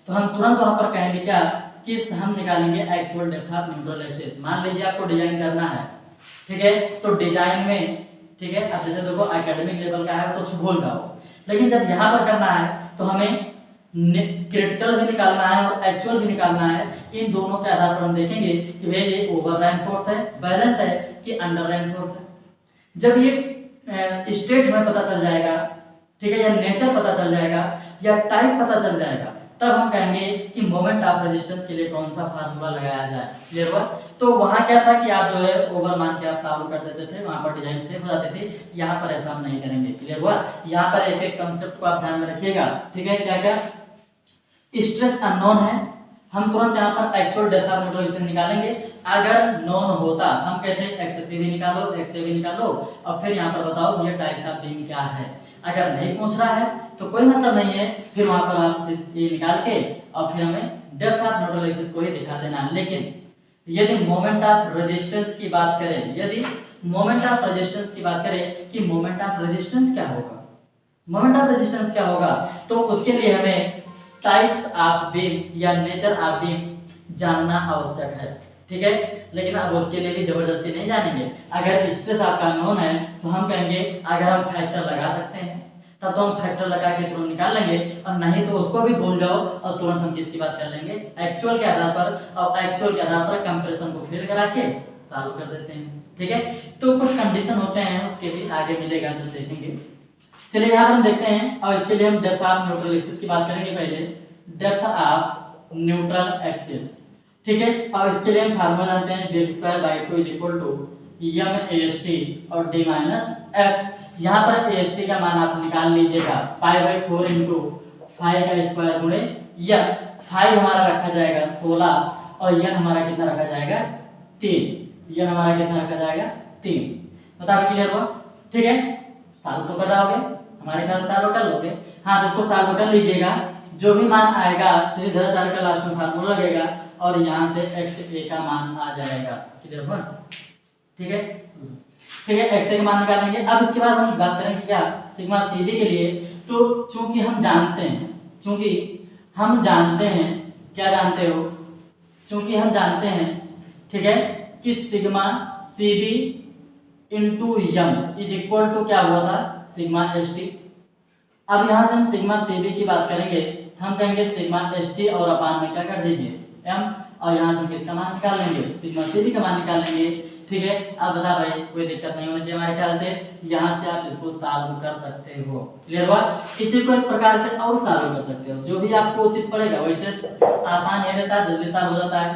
A: तो हम तुरंत वहां पर कहेंगे क्या कि हम निकालेंगे actual depth of neutral axis. मान लीजिए आपको डिजाइन करना है, ठीक है, तो डिजाइन में, ठीक है, अब जैसे देखो एकेडमिक लेवल का है तो भूल का हो, लेकिन जब यहाँ पर करना है तो हमें क्रिटिकल भी निकालना है और एक्चुअल भी निकालना है। इन दोनों के आधार पर हम देखेंगे कि भाई ये ओवर रेनफोर्स है, बैलेंस है कि अंडर रेनफोर्स है। जब ये स्टेट हमें पता चल जाएगा, ठीक है, या नेचर पता चल जाएगा या टाइप पता चल जाएगा, तब हम कहेंगे कि मोमेंट ऑफ रेजिस्टेंस के लिए कौन सा फार्मूला लगाया जाए। क्लियर हुआ? तो वहाँ क्या था कि आप जो है ओवर मान के आप सॉल्व कर देते थे, वहाँ पर डिजाइन सेफ हो जाती थी। यहाँ पर ऐसा हम नहीं करेंगे। क्लियर हुआ? यहाँ पर एक एक कंसेप्ट को आप ध्यान में रखिएगा। ठीक है, क्या क्या स्ट्रेस अननोन है, हम तुरंत यहाँ पर एक्चुअल डेप्थ ऑफ न्यूट्रल निकालेंगे। अगर नॉन होता हम कहते हैं एक्सेसिव भी निकालो, एक्सेसिव भी निकालो और फिर यहाँ पर बताओ ये टाइप्स ऑफ बीम क्या है। अगर नहीं पूछ रहा है तो कोई मतलब नहीं है, फिर वहाँ पर आप सिर्फ ये निकाल के और फिर हमें डेप्थ ऑफ न्यूट्रल एक्सिस को ही दिखा देना। लेकिन यदि मोमेंट ऑफ रेजिस्टेंस की बात करें, यदि मोमेंट ऑफ रेजिस्टेंस की बात करें कि मोमेंट ऑफ रेजिस्टेंस क्या होगा, मोमेंट ऑफ रेजिस्टेंस क्या होगा, तो उसके लिए हमें टाइप्स ऑफ बीम या नेचर ऑफ बीम जानना आवश्यक है। ठीक है, लेकिन अब उसके लिए भी जबरदस्ती नहीं जानेंगे। अगर स्ट्रेस आपका नोन है तो हम कहेंगे अगर हम फैक्टर लगा सकते हैं तब तो हम फैक्टर लगा के तुरंत निकाल लेंगे, और नहीं तो उसको भी भूल जाओ और तुरंत हम किसकी बात कर लेंगे, एक्चुअल के आधार पर। और एक्चुअल के आधार पर कंपैरिजन को फेल करा के सॉल्व कर देते हैं। ठीक है, तो कुछ कंडीशन होते हैं, उसके भी आगे मिलेगा तो देखेंगे। चलिए यहाँ पर हम देखते हैं और इसके लिए हम डेप्थ ऑफ न्यूट्रल एक्सिस की बात करेंगे। पहले डेप्थ ऑफ न्यूट्रल एक्सिस, ठीक है, और इसके लिए हम फार्मूला जानते हैं d2/2 = m/ast और d - x। यहाँ पर ast का मान आप निकाल लीजिएगा, π/4 × 5 का स्क्वायर गुणे n। 5 हमारा रखा जाएगा 16 और n हमारा कितना रखा जाएगा 3। n हमारा कितना रखा जाएगा 3। बताओ क्लियर हुआ? ठीक है, सॉल्व तो कर रहे होगे, हमारे ख्याल सॉल्व कर लोगे। हाँ, तो इसको सॉल्व कर लीजिएगा। जो भी मान आएगा सीधे का लास्ट में फार्मूला लगेगा और यहाँ से xa का मान आ जाएगा। क्लियर हुआ? ठीक है, ठीक है, xa का मान निकालेंगे। अब इसके बाद हम बात करेंगे क्या सिग्मा cd के लिए। तो चूंकि हम जानते हैं, क्या जानते हो, चूंकि हम जानते हैं, ठीक है, कि sigma cd into m is equal to क्या हुआ था सिग्मा st। अब यहाँ से हम सिग्मा cb की बात करेंगे, हम कहेंगे सिग्मा st और अपान में क्या कर दीजिए m, और यहाँ से हम किसका मान निकाल लेंगे, सिग्मा cb का मान निकाल लेंगे। ठीक है, अब बता भाई कोई दिक्कत नहीं होनी चाहिए हमारे ख्याल से। यहाँ से आप इसको सॉल्व कर सकते हो। क्लियर हुआ? इसी को एक प्रकार से और सॉल्व कर सकते हो, जो भी आपको उचित पड़ेगा। वैसे आसान ये रहता है, जल्दी सॉल्व हो जाता है।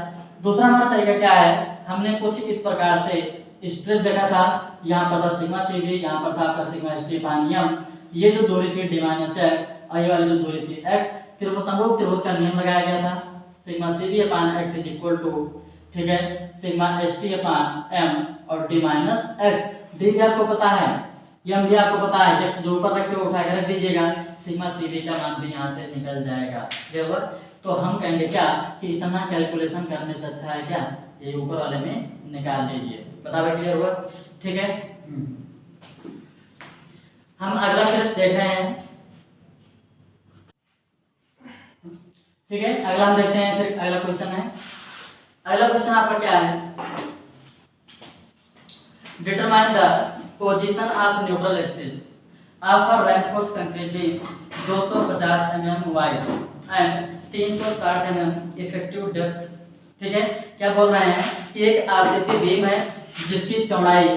A: दूसरा हमारा तरीका क्या है, हमने कुछ इस प्रकार से स्ट्रेस देखा था, यहाँ पर था सिग्मा cb, यहाँ पर था आपका सिग्मा st/m। ये जो दूरी थी d - x और ये वाली जो दूरी थी x, फिर वो समरूप त्रिभुज का नियम लगाया गया था, sigma cb/x is equal to, ठीक है, सिग्मा st/m और d - x। d भी आपको पता है, m भी आपको पता है, x जो ऊपर रखे हो उठा के रख दीजिएगा, सिग्मा cb का मान भी यहाँ से निकल जाएगा। क्लियर हुआ? तो हम कहेंगे क्या कि इतना कैलकुलेशन करने से अच्छा है क्या ये ऊपर वाले में निकाल लीजिए। बताओ क्लियर हुआ? ठीक है, हम अगला फिर देख रहे हैं। ठीक है, अगला हम देखते हैं, फिर अगला क्वेश्चन है। अगला क्वेश्चन आपका क्या है, determine the position of neutral axis of a reinforced concrete beam 250 mm wide and 360 mm effective depth. ठीक है, क्या बोल रहे हैं कि एक आरसीसी बीम है जिसकी चौड़ाई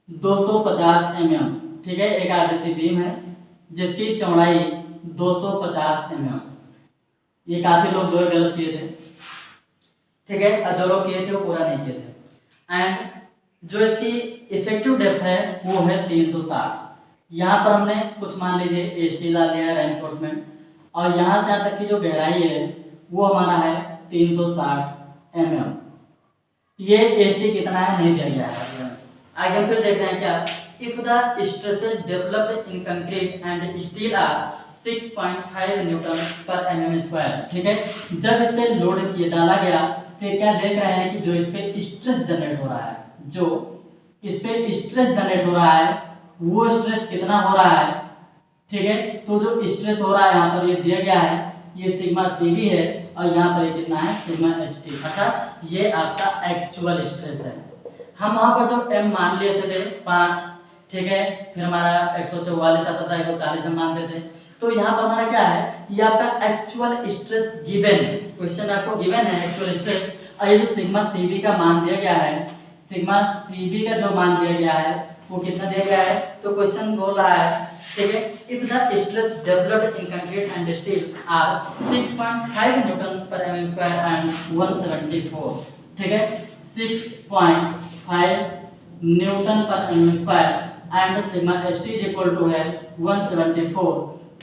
A: 250 mm, ठीक है, एक आरसीसी बीम है जिसकी चौड़ाई 250 mm। ये काफी लोग जो है गलत किए थे, ठीक है, और जो लोग किए थे वो पूरा नहीं किए थे। एंड जो इसकी इफेक्टिव डेप्थ है वो है 360। यहाँ पर हमने कुछ मान लीजिए एसटी ला लिया है रेनफोर्समेंट, और यहाँ से यहाँ तक की जो गहराई है वो हमारा है 360 mm। ये एसटी कितना है नहीं दिया गया है। आगे हम फिर देख रहे हैं क्या, if the stresses developed in concrete and steel are 6.5 Nm²। ठीक है, जब इस पे लोड किया डाला गया फिर क्या देख रहे हैं कि जो इस पे स्ट्रेस जनरेट हो रहा है, जो इस पे स्ट्रेस जनरेट हो रहा है वो स्ट्रेस कितना हो रहा है। ठीक है, तो जो स्ट्रेस हो रहा है यहाँ पर ये दिया गया है, ये सिग्मा cb है और यहाँ पर ये कितना है सिग्मा st, अर्थात ये आपका एक्चुअल स्ट्रेस है। हम वहाँ पर जो m मान लिए थे 5, ठीक है। फिर हमारा 144 आता था, 140 हम मानते थे। तो यहाँ पर हमारा क्या है, ये आपका एक्चुअल स्ट्रेस गिवन है, क्वेश्चन आपको गिवन है एक्चुअल स्ट्रेस, और ये जो सिग्मा सीबी का मान दिया गया है, सिग्मा सीबी का जो मान दिया गया है वो कितना दिया गया है, तो क्वेश्चन बोल रहा है, ठीक है, if the stress developed in concrete and steel are 6.5 newton per M square and 174, ठीक है, 6.5 newton per M square and sigma S T is equal to है 174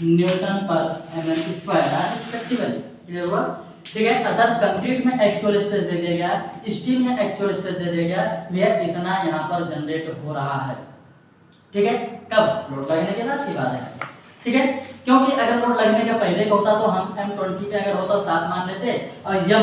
A: Newton per M square respectively, clear हुआ, ठीक है। अर्थात concrete में actual stress दे दिया गया, स्टील में एक्चुअल स्ट्रेस दे दिया गया, यह इतना यहाँ पर जनरेट हो रहा है, ठीक है। कब, लोड लगने के बाद की बात है, ठीक है, क्योंकि अगर लोड लगने के पहले का होता तो हम M20 पे अगर होता 7 मान लेते, और जब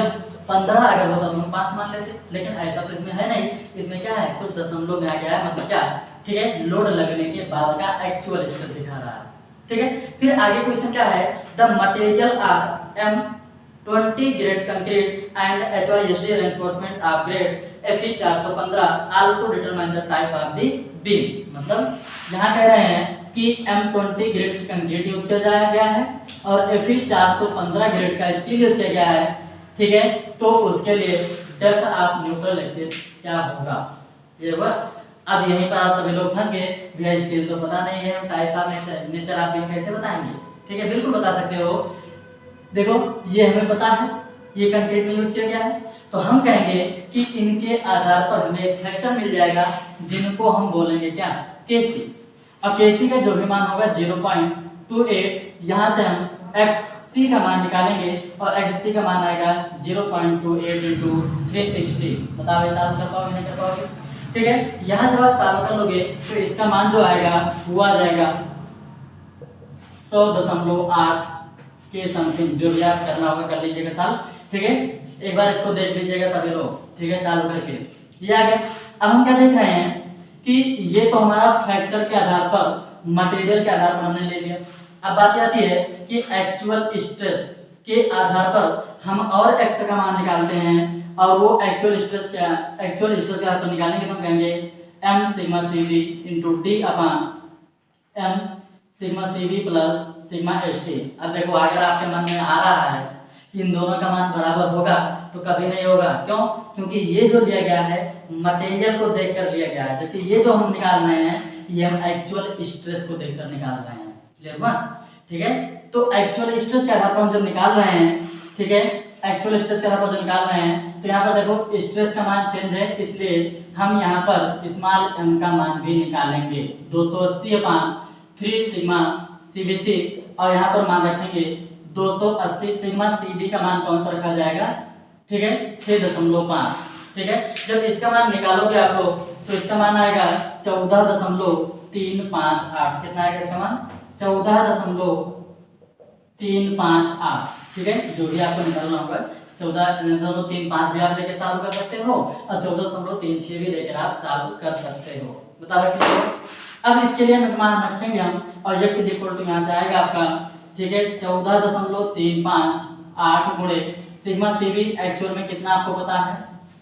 A: 15 अगर होता तो हम 5 मान लेते, लेकिन ऐसा तो इसमें है नहीं, इसमें क्या है, कुछ दशमलव में आ गया है, मतलब क्या, ठीक है, लोड लगने के बाद का एक्चुअल स्ट्रेस दिखा रहा है, ठीक है। फिर आगे क्वेश्चन क्या है, the material are M20 grade concrete and HYSD reinforcement of grade Fe 415 also determine the type of the beam, मतलब यहाँ कह रहे हैं कि M20 ग्रेड कंक्रीट यूज किया गया है और Fe 415 ग्रेड का स्टील यूज किया गया है, ठीक है, तो उसके लिए डेप्थ ऑफ न्यूट्रल एक्सिस क्या होगा, ये हुआ। अब यहीं पर आप सभी लोग फंस गए, भैया स्टील तो पता नहीं है, types of nature of beam कैसे बताएंगे, ठीक है, बिल्कुल बता सकते हो। देखो ये हमें पता है, ये कंक्रीट में यूज किया गया है, तो हम कहेंगे कि इनके आधार पर हमें एक फैक्टर मिल जाएगा जिनको हम बोलेंगे क्या, केसी। अब केसी का जो भी मान होगा 0.28, यहाँ से हम XC का मान निकालेंगे और XC का मान आएगा 0.28 इंटू 360, बताओ ये सॉल्व कर पाओगे नहीं कर पाओगे, ठीक है। यहाँ जब आप सॉल्व कर लोगे तो इसका मान जो आएगा वो आ जाएगा 100.8 के समथिंग, जो भी आप करना होगा कर लीजिएगा सॉल्व, ठीक है। एक बार इसको देख लीजिएगा सभी लोग, ठीक है, सॉल्व करके ये आ गया। अब हम क्या देख रहे हैं कि ये तो हमारा फैक्टर के आधार पर, मटेरियल के आधार पर हमने ले लिया। अब बात आती है कि एक्चुअल स्ट्रेस के आधार पर हम और एक्स का मान निकालते हैं, और वो एक्चुअल स्ट्रेस के आधार पर निकालेंगे तो हम कहेंगे m sigma cv into D upon m sigma cv plus sigma st। अब देखो अगर आपके मन में आ रहा है कि इन दोनों का मान बराबर होगा, तो कभी नहीं होगा, क्यों, क्योंकि ये जो लिया गया है मटेरियल को देखकर लिया गया है, जबकि ये जो हम निकाल रहे हैं ये हम एक्चुअल स्ट्रेस को देखकर निकाल रहे हैं, क्लियर हुआ, ठीक है। तो एक्चुअल स्ट्रेस के आधार पर हम जब निकाल रहे हैं, ठीक है, एक्चुअल स्ट्रेस के आधार पर जो निकाल रहे हैं, तो यहाँ पर देखो स्ट्रेस का मान चेंज है, इसलिए हम यहाँ पर स्मॉल m का मान भी निकालेंगे 280/3 सिग्मा CBC, और यहाँ पर मान रखेंगे 280 सिग्मा CB का मान कौन सा रखा जाएगा, ठीक है, 6.5, ठीक है। जब इसका मान निकालोगे आप लोग तो इसका मान आएगा 14.358, कितना आएगा इसका मान 14.358, ठीक है, जो भी आपको निकालना होगा 14.358 भी आप लेके सॉल्व कर सकते हो और 14.36 भी लेकर आप सॉल्व कर सकते हो, बताओ क्लियर। अब इसके लिए हम मान रखेंगे हम, और x इज इक्वल टू यहाँ से आएगा आपका, ठीक है, 14.358 गुणे सिग्मा CB एक्चुअल में कितना आपको पता है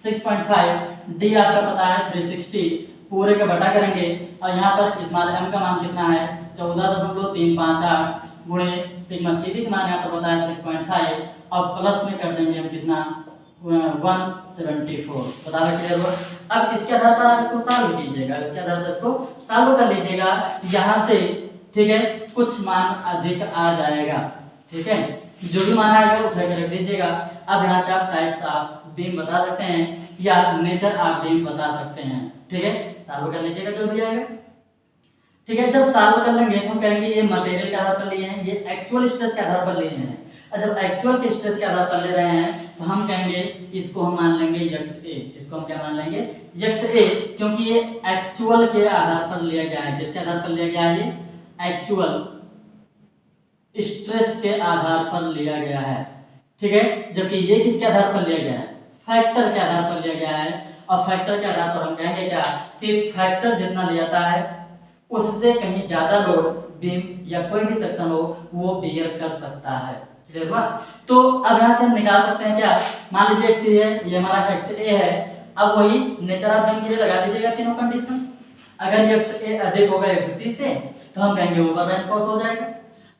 A: 6.5, डी आपका पता है 360, पूरे का बटा करेंगे और यहाँ पर स्मॉल m का मान कितना है 14.358 गुणे सिग्मा CB का मान यहाँ पर पता है 6.5, और प्लस में कर देंगे हम कितना 174, बताओ क्लियर हुआ। अब इसके आधार पर आप इसको सॉल्व कीजिएगा, इसके आधार पर इसको सॉल्व कर लीजिएगा यहाँ से, ठीक है, कुछ मान अधिक आ जाएगा, ठीक है, जो भी मान आएगा वो उठा के रख दीजिएगा। अब यहाँ से आप टाइप्स ऑफ बीम बता सकते हैं या नेचर ऑफ बीम बता सकते हैं, ठीक है, सॉल्व कर लीजिएगा जो भी आएगा, ठीक है। जब सॉल्व कर लेंगे तो हम कहेंगे ये मटेरियल के आधार पर लिए हैं, ये एक्चुअल स्ट्रेस के आधार पर लिए हैं, और जब एक्चुअल के स्ट्रेस के आधार पर ले रहे हैं तो हम कहेंगे इसको हम मान लेंगे XA, इसको हम क्या मान लेंगे XA, क्योंकि ये एक्चुअल के आधार पर लिया गया है, किसके आधार पर लिया गया है, ये एक्चुअल स्ट्रेस के आधार पर लिया गया है, ठीक है, जबकि ये किसके आधार पर लिया गया है, फैक्टर के आधार पर लिया गया है, और फैक्टर के आधार पर हम कहेंगे क्या कि फैक्टर जितना लिया जाता है उससे कहीं ज्यादा लोड बीम या कोई भी सेक्शन हो वो बियर कर सकता है, क्लियर हुआ। तो अब यहाँ से हम निकाल सकते हैं क्या, मान लीजिए XA है, ये हमारा XA है, अब वही नेचर ऑफ बीम के लिए लगा दीजिएगा तीनों कंडीशन। अगर ये एक्स ए अधिक होगा एक्स सी से तो हम कहेंगे ओवर रैंक फोर्स हो जाएगा।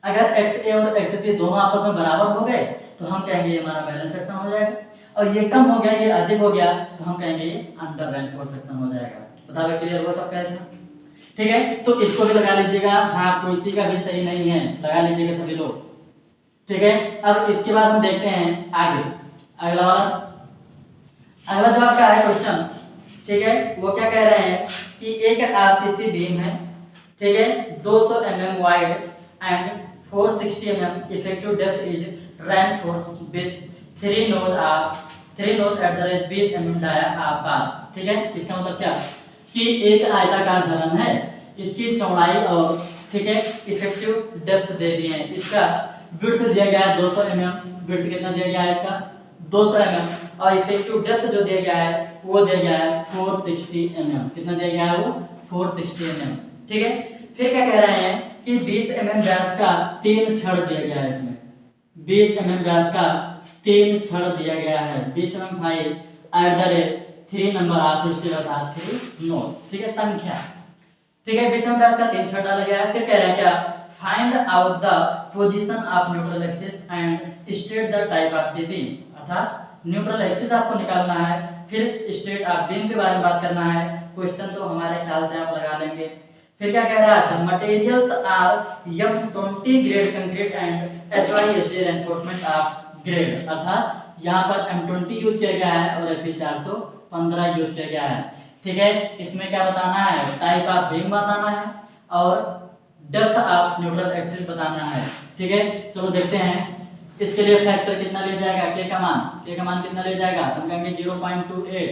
A: अगर एक्स ए और एक्स सी दोनों आपस में बराबर हो गए तो हम कहेंगे ये हमारा बैलेंस सेक्शन हो जाएगा। और ये कम हो गया, ये अधिक हो गया तो हम कहेंगे ये अंडर रैंक फोर्स सेक्शन हो जाएगा। बताओ क्लियर हुआ सबका इतना? ठीक है, तो इसको भी लगा लीजिएगा। हाँ, कोई का भी सही नहीं है, लगा लीजिएगा सभी लोग। ठीक है, अब इसके बाद हम देखते हैं आगे अगला जो आपका है क्वेश्चन। ठीक है, वो क्या कह रहे हैं कि एक आरसीसी बीम है, ठीक है, 200 mm wide and 460 mm effective depth is reinforced with 3 nose at the rate 20 mm dia. ठीक है, इसका मतलब क्या कि एक आयताकार धरन है, इसकी चौड़ाई और ठीक है इफेक्टिव डेप्थ दे दिए हैं। इसका विड्थ दिया गया है 200 mm, विड्थ कितना दिया गया है इसका 200 mm, और इफेक्टिव डेप्थ जो दिया गया है वो दिया गया है 460 mm। कितना दिया गया है वो 460 mm। ठीक है, फिर क्या कह रहे हैं कि 20 mm व्यास का 3 छड़ दिया गया है। इसमें 20 mm व्यास का 3 छड़ दिया गया है, 20 mm 5 eight the rate 3 number of steel अर्थात 3 नोट। ठीक है, संख्या। ठीक है, 20 mm व्यास का 3 छड़ डाला गया है। फिर कह रहा है क्या, find out the position of neutral axis and state the type of the beam. अर्थात न्यूट्रल एक्सिस आपको निकालना है, फिर स्टेट ऑफ बीम के बारे में बात करना है। क्वेश्चन तो हमारे ख्याल से आप लगा लेंगे। फिर क्या कह रहा है, the materials are M20 grade concrete and HY steel reinforcement of grade. अर्थात यहाँ पर M20 यूज किया गया है और Fe 415 यूज किया गया है। ठीक है, इसमें क्या बताना है, टाइप ऑफ बीम बताना है और डेप्थ ऑफ न्यूट्रल एक्सिस बताना है। ठीक है, चलो देखते हैं इसके लिए फैक्टर कितना ले जाएगा, के का मान कितना ले जाएगा, हम कहेंगे 0.28।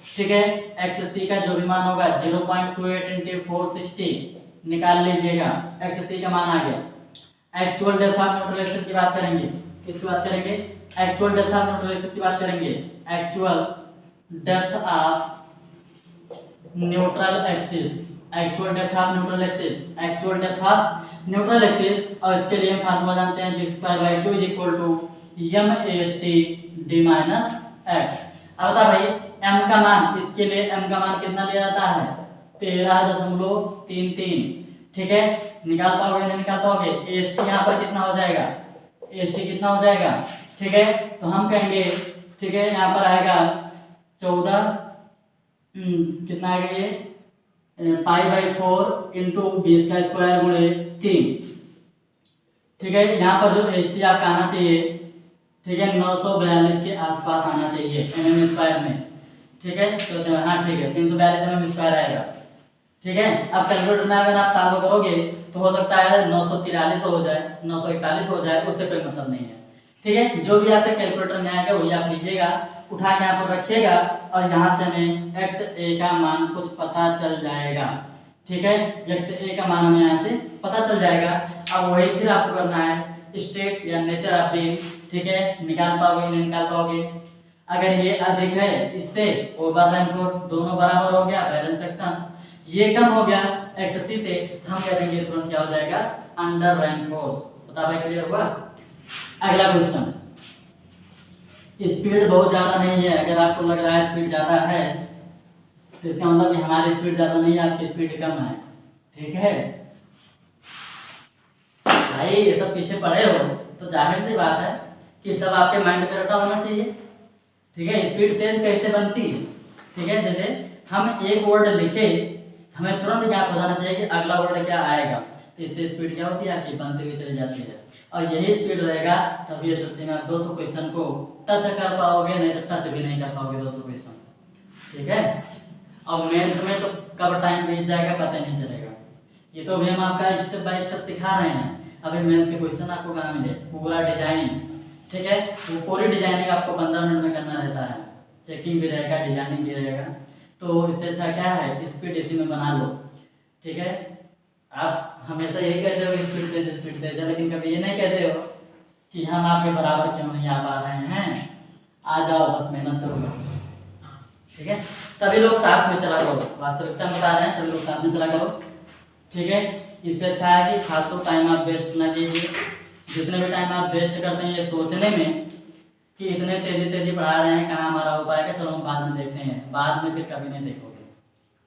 A: ठीक है, एक्स सी का जो भी मान होगा 0.28 × 460 निकाल लीजिएगा, एक्स सी का मान आ गया। Actual depth of neutral axis की बात करेंगे, किसकी बात करेंगे, actual depth of neutral axis की बात करेंगे, actual depth of neutral axis, actual depth of neutral axis, actual depth of neutral axis. और इसके लिए फार्मूला जानते हैं, d2/2 = m/d - x। अब बता भाई m का मान, इसके लिए m का मान कितना लिया जाता है 13.33। ठीक है, निकाल पाओगे नहीं निकाल पाओगे, ast यहाँ पर कितना हो जाएगा, ast कितना हो जाएगा। ठीक है, तो हम कहेंगे ठीक है यहाँ पर आएगा 14 कितना आएगा ये π/4 × 20 का स्क्वायर गुणे 3। ठीक है, यहाँ पर जो st आपका आना चाहिए, ठीक है 942 के आसपास आना चाहिए mm² में। ठीक है, तो हाँ ठीक है 342 mm² आएगा। ठीक है, अब कैलकुलेटर में अगर आप साफ करोगे तो हो सकता है 943 हो जाए, 941 हो जाए, उससे कोई मतलब नहीं है। ठीक है, जो भी आपके कैलकुलेटर में आएगा वही आप लीजिएगा, उठा के यहाँ पर रखिएगा और यहाँ से हमें एक्स ए का मान कुछ पता चल जाएगा। ठीक है, एक्स ए का मान हमें यहाँ से पता चल जाएगा। अब वही फिर आपको करना है स्टेट या नेचर ऑफ बीम। ठीक है, निकाल पाओगे नहीं निकाल पाओगे। अगर ये अधिक है इससे ओवर रैंक फोर्स, दोनों बराबर हो गया बैलेंस सेक्शन। ये कम हो गया एक्स सी से, हम कह देंगे तुरंत क्या हो जाएगा अंडर रैंक फोर्स। बता भाई क्लियर हुआ। अगला क्वेश्चन, स्पीड बहुत ज़्यादा नहीं है। अगर आपको लग रहा है स्पीड ज़्यादा है तो इसका मतलब कि हमारी स्पीड ज़्यादा नहीं है, आपकी स्पीड कम है। ठीक है भाई, ये सब पीछे पड़े हो तो जाहिर सी बात है कि सब आपके माइंड में रटा होना चाहिए। ठीक है, स्पीड तेज कैसे बनती है। ठीक है, जैसे हम एक वर्ड लिखे, हमें तुरंत ज्ञात हो जाना चाहिए कि अगला वर्ड क्या आएगा, तो इससे स्पीड क्या होती है आपकी बनती हुई चली जाती है। और यही स्पीड रहेगा तभी एसएससी में आप 200 क्वेश्चन को टच कर पाओगे, नहीं तो टच भी नहीं कर पाओगे 200 क्वेश्चन। ठीक है, और मेंस में तो कब टाइम बीत जाएगा पता नहीं चलेगा। ये तो भी हम आपका स्टेप बाय स्टेप सिखा रहे हैं। अभी मेंस के क्वेश्चन आपको कहाँ मिले, पूरा डिजाइन। ठीक है, वो पूरी डिजाइनिंग आपको 15 मिनट में करना रहता है, चेकिंग भी रहेगा डिजाइनिंग भी रहेगा। तो इससे अच्छा क्या है स्पीड इसी में बना लो। ठीक है, आप हमेशा यही कहते हो स्पीड तेज है, लेकिन कभी ये नहीं कहते हो कि हम आपके बराबर क्यों नहीं आ पा रहे हैं, आ जाओ बस मेहनत करो। ठीक है, सभी लोग साथ में चला करो, वास्तविकता में बता रहे हैं, सभी लोग साथ में चला करो। ठीक है, इससे अच्छा है कि फालतू टाइम आप वेस्ट ना कीजिए। जितने भी टाइम आप वेस्ट करते हैं ये सोचने में कि इतने तेजी पढ़ा रहे हैं कहाँ हमारा हो पाएगा, चलो हम बाद में देखते हैं, बाद में फिर कभी नहीं देखोगे।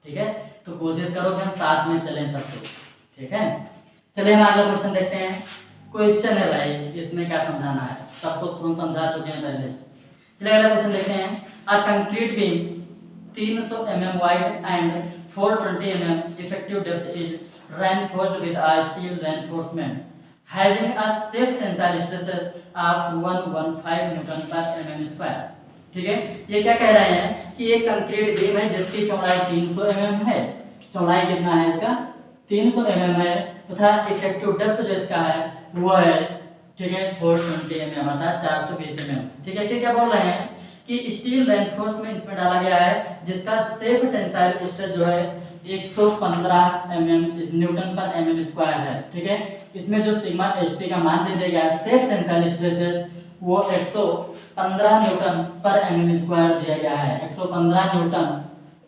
A: ठीक है, तो कोशिश करो कि हम साथ में चलें सब कुछ, ठीक है। चलिए हम अगला क्वेश्चन देखते हैं। क्वेश्चन है भाई, इसमें क्या समझाना है, सब कुछ हम समझा चुके हैं पहले। चलिए अगला क्वेश्चन देखते हैं। अ concrete beam 300 mm wide and 420 mm effective depth is reinforced with a steel reinforcement having a safe tensile stresses of 115 Newton per mm square। ठीक है, ये क्या कह रहे हैं कि एक कंक्रीट बीम है जिसकी चौड़ाई 300 mm है। चौड़ाई कितना है इसका? 300 mm है, तथा इफेक्टिव डेप्थ जो इसका है वो है, ठीक है, 420 mm अर्थात 420 mm। ठीक है, फिर क्या बोल रहे हैं कि स्टील रेनफोर्समेंट इसमें डाला गया है जिसका सेफ टेंसाइल स्ट्रेस जो है 115 mm न्यूटन पर mm स्क्वायर है। ठीक है, इसमें जो सिग्मा एस टी का मान दे दिया गया है सेफ टेंसाइल स्ट्रेसेस वो 115 न्यूटन पर mm स्क्वायर दिया गया है। 115 न्यूटन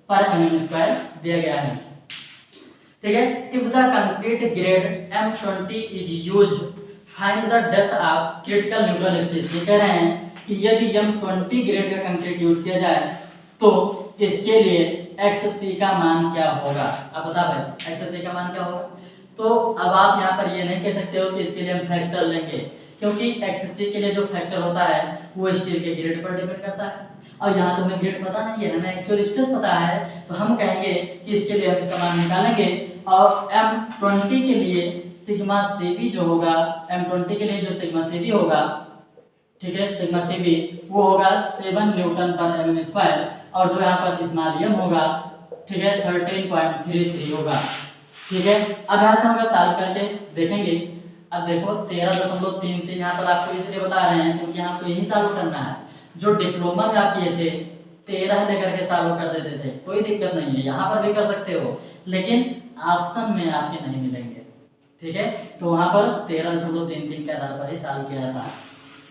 A: पर mm स्क्वायर दिया गया है। ठीक है, if the concrete grade M20 is used find the depth of critical neutral axis. ये कह रहे हैं कि यदि M20 ग्रेड का कंक्रीट यूज किया जाए तो इसके लिए XC का मान क्या होगा? अब बता भाई XC का मान क्या होगा? तो अब आप यहाँ पर ये नहीं कह सकते हो कि इसके लिए हम फैक्टर लेंगे, क्योंकि XC के लिए जो फैक्टर होता है वो स्टील के ग्रेड पर डिपेंड करता है, और यहाँ तो हमें ग्रेड पता नहीं है, हमें एक्चुअल स्ट्रेस पता है, तो हम कहेंगे कि इसके लिए हम इसका मान निकालेंगे। और M20 के लिए सिग्मा सेबी जो होगा, M20 के लिए जो सिग्मा सेबी होगा, ठीक है, सिग्मा सेबी वो होगा 7 न्यूटन पर mm स्क्वायर, और जो यहाँ पर स्मॉल होगा, ठीक है, 13.33 होगा। ठीक है, अब यहाँ से हम सॉल्व करके देखेंगे। अब देखो 13.33 यहाँ पर आपको इसलिए बता रहे हैं क्योंकि आपको यही सॉल्व करना है। जो डिप्लोमा में आप किए थे 13 लेकर के सॉल्व कर देते थे, कोई दिक्कत नहीं है, यहाँ पर भी कर सकते हो, लेकिन ऑप्शन में आपके नहीं मिलेंगे। ठीक है, तो वहाँ पर 13.33 के आधार पर ही सॉल्व किया था।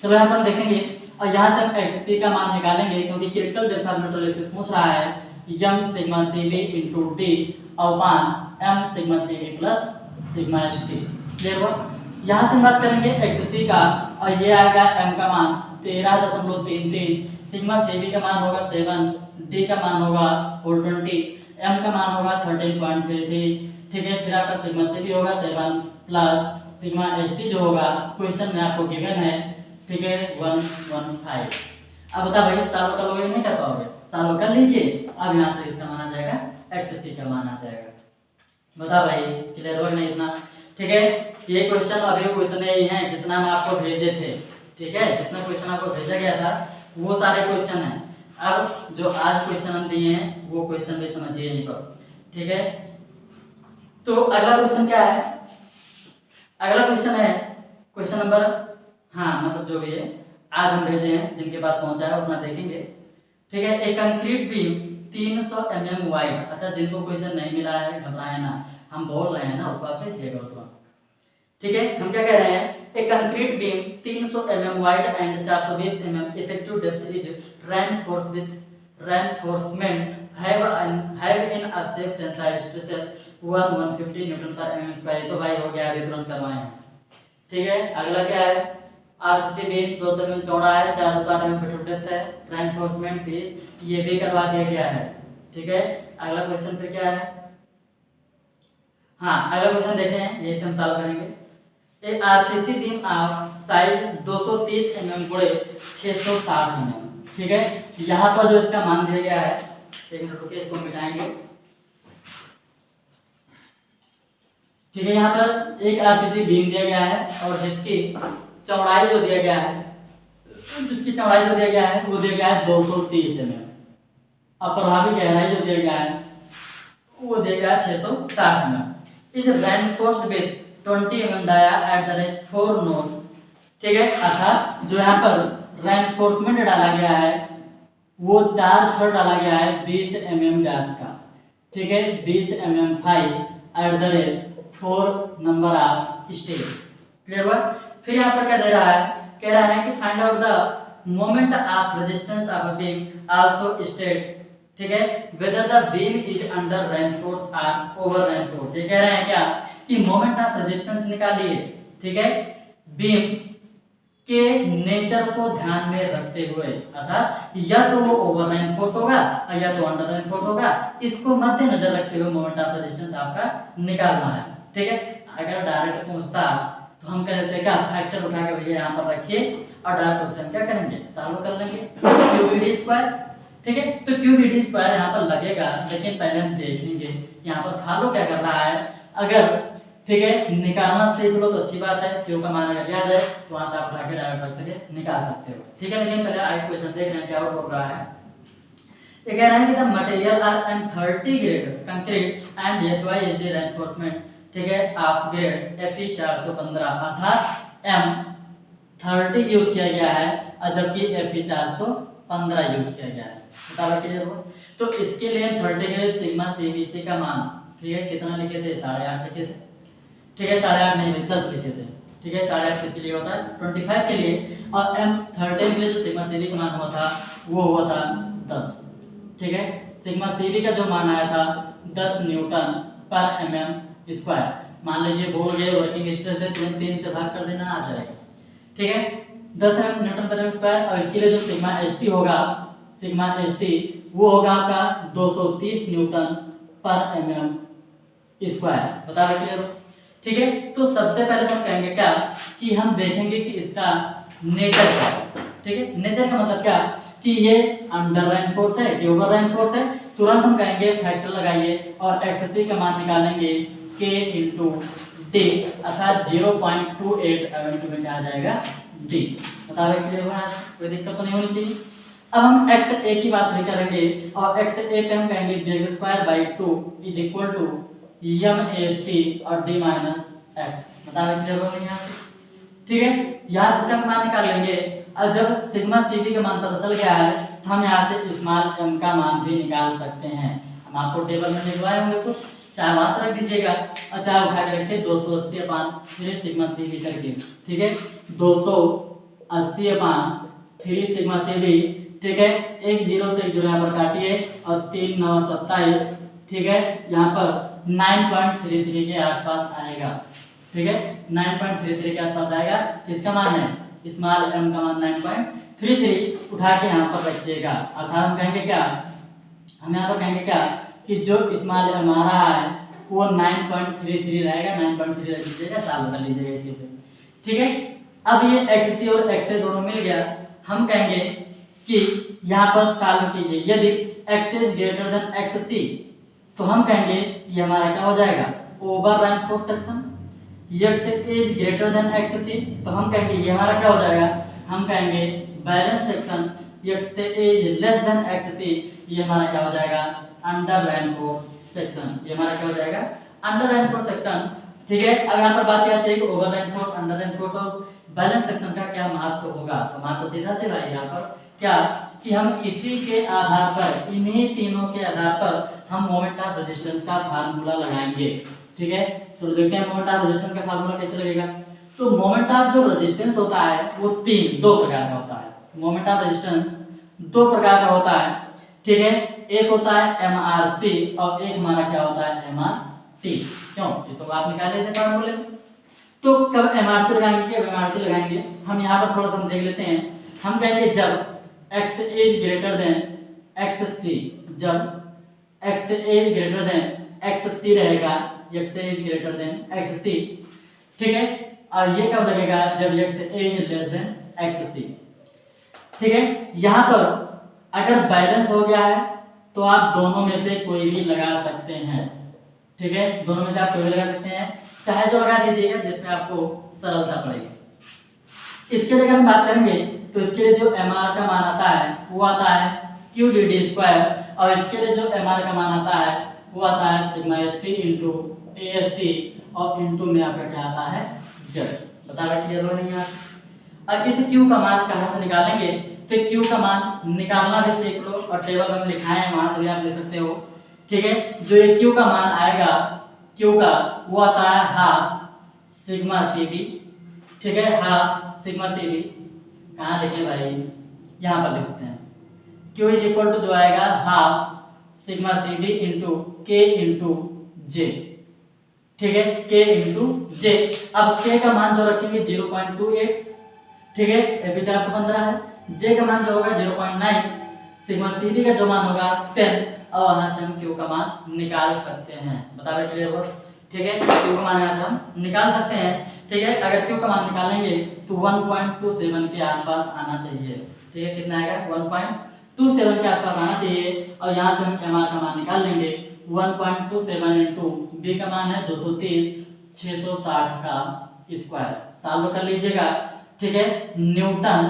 A: चलो यहाँ पर देखेंगे, और यहाँ से हम XC का मान निकालेंगे क्योंकि critical depth of neutral axis पूछ रहा है। m sigma cb into d अपान m sigma cb plus sigma st। Clear हुआ? यहाँ से हम बात करेंगे XC का, और ये आएगा m का मान 13.33, सिग्मा cb का मान होगा 7, d का मान होगा 420, m का मान होगा 13.33। ठीक है, फिर आपका सिग्मा cb होगा 7 प्लस सिग्मा st जो होगा क्वेश्चन में आपको गिवन है, ठीक है, 115। अब बता भाई सॉल्व कर लोगे नहीं कर पाओगे? सॉल्व कर लीजिए। अब यहाँ से इसका मान आ जाएगा XC का मान आ जाएगा। बता भाई क्लियर हो नहीं इतना? ठीक है, ये क्वेश्चन अभी वो इतने ही हैं जितना हम आपको भेजे थे। ठीक है, जितना क्वेश्चन आपको भेजा गया था वो सारे क्वेश्चन हैं। अब जो आज क्वेश्चन हम दिए हैं वो क्वेश्चन भी समझिए यहीं पर। ठीक है, तो अगला क्वेश्चन क्या है? अगला क्वेश्चन है क्वेश्चन नंबर, हाँ मतलब जो भी है आज हम भेजे हैं, जिनके पास पहुंचा है उतना देखेंगे। ठीक है, एक कंक्रीट बीम 300 mm वाइड। अच्छा, जिनको क्वेश्चन नहीं मिला है घबराए ना, हम बोल रहे हैं ना उसको आप देखिएगा उसको। ठीक है, हम क्या कह रहे हैं? एक concrete beam 300 mm wide and 420 mm effective depth is reinforced with reinforcement have in a safe tensile stresses 150 Newton पर mm स्क्वायर। तो भाई हो गया, अभी तुरंत करवाए हैं। ठीक है, अगला क्या है? आरसीसी बीम 200 mm चौड़ा है, 460 mm इफेक्टिव डेप्थ है, रेनफोर्समेंट पीस ये भी करवा दिया गया है। ठीक है, अगला क्वेश्चन फिर क्या है? हाँ, अगला क्वेश्चन देखें, यही से हम सॉल्व करेंगे। A RCC beam of size 230 mm गुणे 660 mm। ठीक है, यहाँ पर जो इसका मान दिया गया है, एक मिनट रुकिए इसको मिटाएंगे। ठीक है, यहाँ पर एक आरसीसी बीम दिया गया है और जिसकी चौड़ाई जो दिया गया है, वो दिया गया है 230 mm, और प्रभावी गहराई जो दिया गया है वो दिया गया है 660 mm। Is reinforced with 20 mm dia at the rate 4 nos. ठीक है, अर्थात जो यहाँ पर रेनफोर्समेंट डाला गया है वो 4 छड़ डाला गया है 20 mm व्यास का। ठीक है, 20 mm 5 eight the rate 4 number of stage. Clear हुआ? फिर यहाँ पर क्या दे रहा है? कह रहा है कि find out the moment of resistance of a beam also state. ठीक है, whether the beam is under reinforce और ओवर रेनफोर्स। ये कह रहे हैं क्या कि मोमेंट ऑफ रेजिस्टेंस निकालिए। ठीक है, बीम के नेचर को ध्यान में रखते हुए, अर्थात या तो वो ओवरलाइन फोर्स होगा या तो अंडरलाइन फोर्स होगा, इसको मद्देनजर रखते हुए मोमेंट ऑफ रेजिस्टेंस आपका निकालना है। ठीक है, अगर डायरेक्ट पूछता तो हम कह देते क्या, फैक्टर उठा के भैया यहाँ पर रखिए और डायरेक्ट क्वेश्चन क्या करेंगे, सॉल्व कर लेंगे। क्यूबीडी स्क्वायर, ठीक है, तो क्यूबीडी स्क्वायर यहाँ पर लगेगा, लेकिन पहले हम देखेंगे यहाँ पर फॉलो क्या कर रहा है। अगर ठीक है निकालना सीख लो तो अच्छी बात है, क्यू का मान अगर याद है तो वहां से आप उठा के डायरेक्ट कर सके निकाल सकते हो। ठीक है, लेकिन पहले आगे क्वेश्चन देख रहे हैं क्या बोल रहा है। ये कह रहा है कि the material are M30 grade concrete and HYSD reinforcement, ठीक है, ऑफ ग्रेड Fe 415, अर्थात M30 यूज किया गया है और जबकि Fe 415 यूज किया गया है। बता क्लियर हो। तो इसके लिए 30 ग्रेड सिग्मा CBC का मान, ठीक है, कितना लिखे थे, 8.5 लिखे थे। ठीक है, 8.5 नहीं 10 लिखे थे। ठीक है, 8.5 किसके लिए होता है, 25 के लिए, और M30 के लिए जो सिग्मा CB का मान हुआ था वो हुआ था 10। ठीक है, सिग्मा CB का जो मान आया था 10 न्यूटन पर mm स्क्वायर। मान लीजिए भूल गए वर्किंग स्ट्रेस है, तुरंत 3 से भाग कर देना, आ जाएगा। ठीक है, 10 न्यूटन पर mm स्क्वायर, और इसके लिए जो सिग्मा ST होगा, सिग्मा ST वो होगा आपका 230 न्यूटन पर mm स्क्वायर। बता रहे क्लियर। ठीक है, तो सबसे पहले हम कहेंगे क्या कि हम देखेंगे कि इसका नेचर क्या है। ठीक है, नेचर का मतलब क्या कि ये अंडरलाइन फोर्स है कि ओवरलाइन फोर्स है। तुरंत हम कहेंगे फैक्टर लगाइए और एक्ससी का मान निकालेंगे k × d, अर्थात 0.28 में क्या आ जाएगा d। बता रहे क्लियर हुआ, कोई दिक्कत तो नहीं होनी चाहिए। अब हम XA की बात भी करेंगे और XA पे हम कहेंगे bx² = MAST और d - x। बता रहे क्लियर हो यहाँ से। ठीक है, यहाँ से इसका मान निकाल लेंगे, और जब सिग्मा CB का मान पता चल गया है तो हम यहाँ से स्मॉल m का मान भी निकाल सकते हैं। हम आपको टेबल में लिखवाए होंगे कुछ, चाहे वहां से रख दीजिएगा और चाहे उठा के रखिए 280/3 सिग्मा CB करके। ठीक है, 280/3 सिग्मा CB। ठीक है, एक 0 से एक 0 यहाँ पर काटिए और 3 9 27। ठीक है, यहाँ पर 9.33 के आसपास आएगा। ठीक है, 9.33 के आसपास आएगा। किसका मान है, स्मॉल m का मान 9.33। उठा के यहाँ पर रखिएगा, अर्थात हम कहेंगे क्या, हम यहाँ पर कहेंगे क्या कि जो स्मॉल m आ रहा है वो 9.33 रहेगा। 9.3 रख लीजिएगा, साल कर लीजिएगा इसी पे। ठीक है, अब ये XC और XA दोनों मिल गया। हम कहेंगे कि यहाँ पर साल कीजिए, यदि XA is greater than XC तो हम कहेंगे ये हमारा क्या हो जाएगा, overline force section. XA is greater than XC तो हम कहेंगे ये हमारा क्या हो जाएगा, हम कहेंगे balance section. XA is less than XC ये हमारा क्या हो जाएगा, अंडरलाइन फोर्स सेक्शन। ये हमारा क्या हो जाएगा, अंडरलाइन फोर्स सेक्शन। ठीक है, अब यहाँ पर बात आती है कि ओवरलाइन फोर्स, अंडरलाइन फोर्स और बैलेंस सेक्शन का क्या महत्व होगा। तो महत्व सीधा से भाई यहाँ पर क्या कि हम इसी के आधार पर, इन्हीं तीनों के आधार पर हम मोमेंट ऑफ रेजिस्टेंस का फार्मूला लगाएंगे। ठीक है, तो देखते हैं मोमेंट ऑफ रेजिस्टेंस का फार्मूला कैसे लगेगा। तो मोमेंट ऑफ जो रेजिस्टेंस होता है वो दो प्रकार का होता है। मोमेंट ऑफ रेजिस्टेंस 2 प्रकार का होता है। ठीक है, एक होता है MRC और एक हमारा क्या होता है MRT। क्यों, इसको आप निकाल लेते हैं फार्मूले में। तो कब MRC लगाएंगे, कब MRT लगाएंगे, हम यहाँ पर थोड़ा सा देख लेते हैं। हम कहेंगे जब XA is greater than XC, जब XA is greater than XC रहेगा, XA is greater than XC। ठीक है, और ये कब लगेगा, जब XA is less than XC। ठीक है, यहाँ पर अगर बैलेंस हो गया है तो आप दोनों में से कोई भी लगा सकते हैं। ठीक है, दोनों में से आप कोई भी लगा सकते हैं, चाहे जो लगा दीजिएगा जिसमें आपको सरलता पड़ेगी। इसके लिए हम बात करेंगे तो इसके लिए जो MR का मान आता है वो आता है QDD², और इसके लिए जो MR का मान आता है वो आता है सिग्मा ST × AST और इनटू में आपका क्या आता है Z। बता रहे क्लियर हो नहीं है। अब इस Q का मान कहाँ से निकालेंगे, तो Q का मान निकालना भी सीख लो और टेबल में लिखाए हैं वहां से भी आप ले सकते हो। ठीक है, जो ये Q का मान आएगा, Q का वो आता है हाफ सिग्मा CB। ठीक है, हाफ सिग्मा CB कहाँ लिखे भाई, यहाँ पर लिखते हैं। Q = जो आएगा half sigma CB × K × J। ठीक है, K × J। अब K का मान जो रखेंगे 0.28। ठीक ठीक है, एफ 415 है। जे का मान जो होगा 0.9, सिग्मा सी बी का जो मान होगा 10, और वहां से हम क्यू का मान निकाल सकते हैं। बता रहे क्लियर हो? ठीक है, क्यू का मान यहाँ से हम निकाल सकते हैं। ठीक है, अगर क्यू का मान निकालेंगे तो 1.27 के आसपास आना चाहिए। ठीक है, कितना आएगा? 1.27 के आसपास आना चाहिए। और यहाँ से हम एम आर का मान निकाल लेंगे। 1.27 इंटू बी का मान है 230, 660 का स्क्वायर, सॉल्व कर लीजिएगा। ठीक है, न्यूटन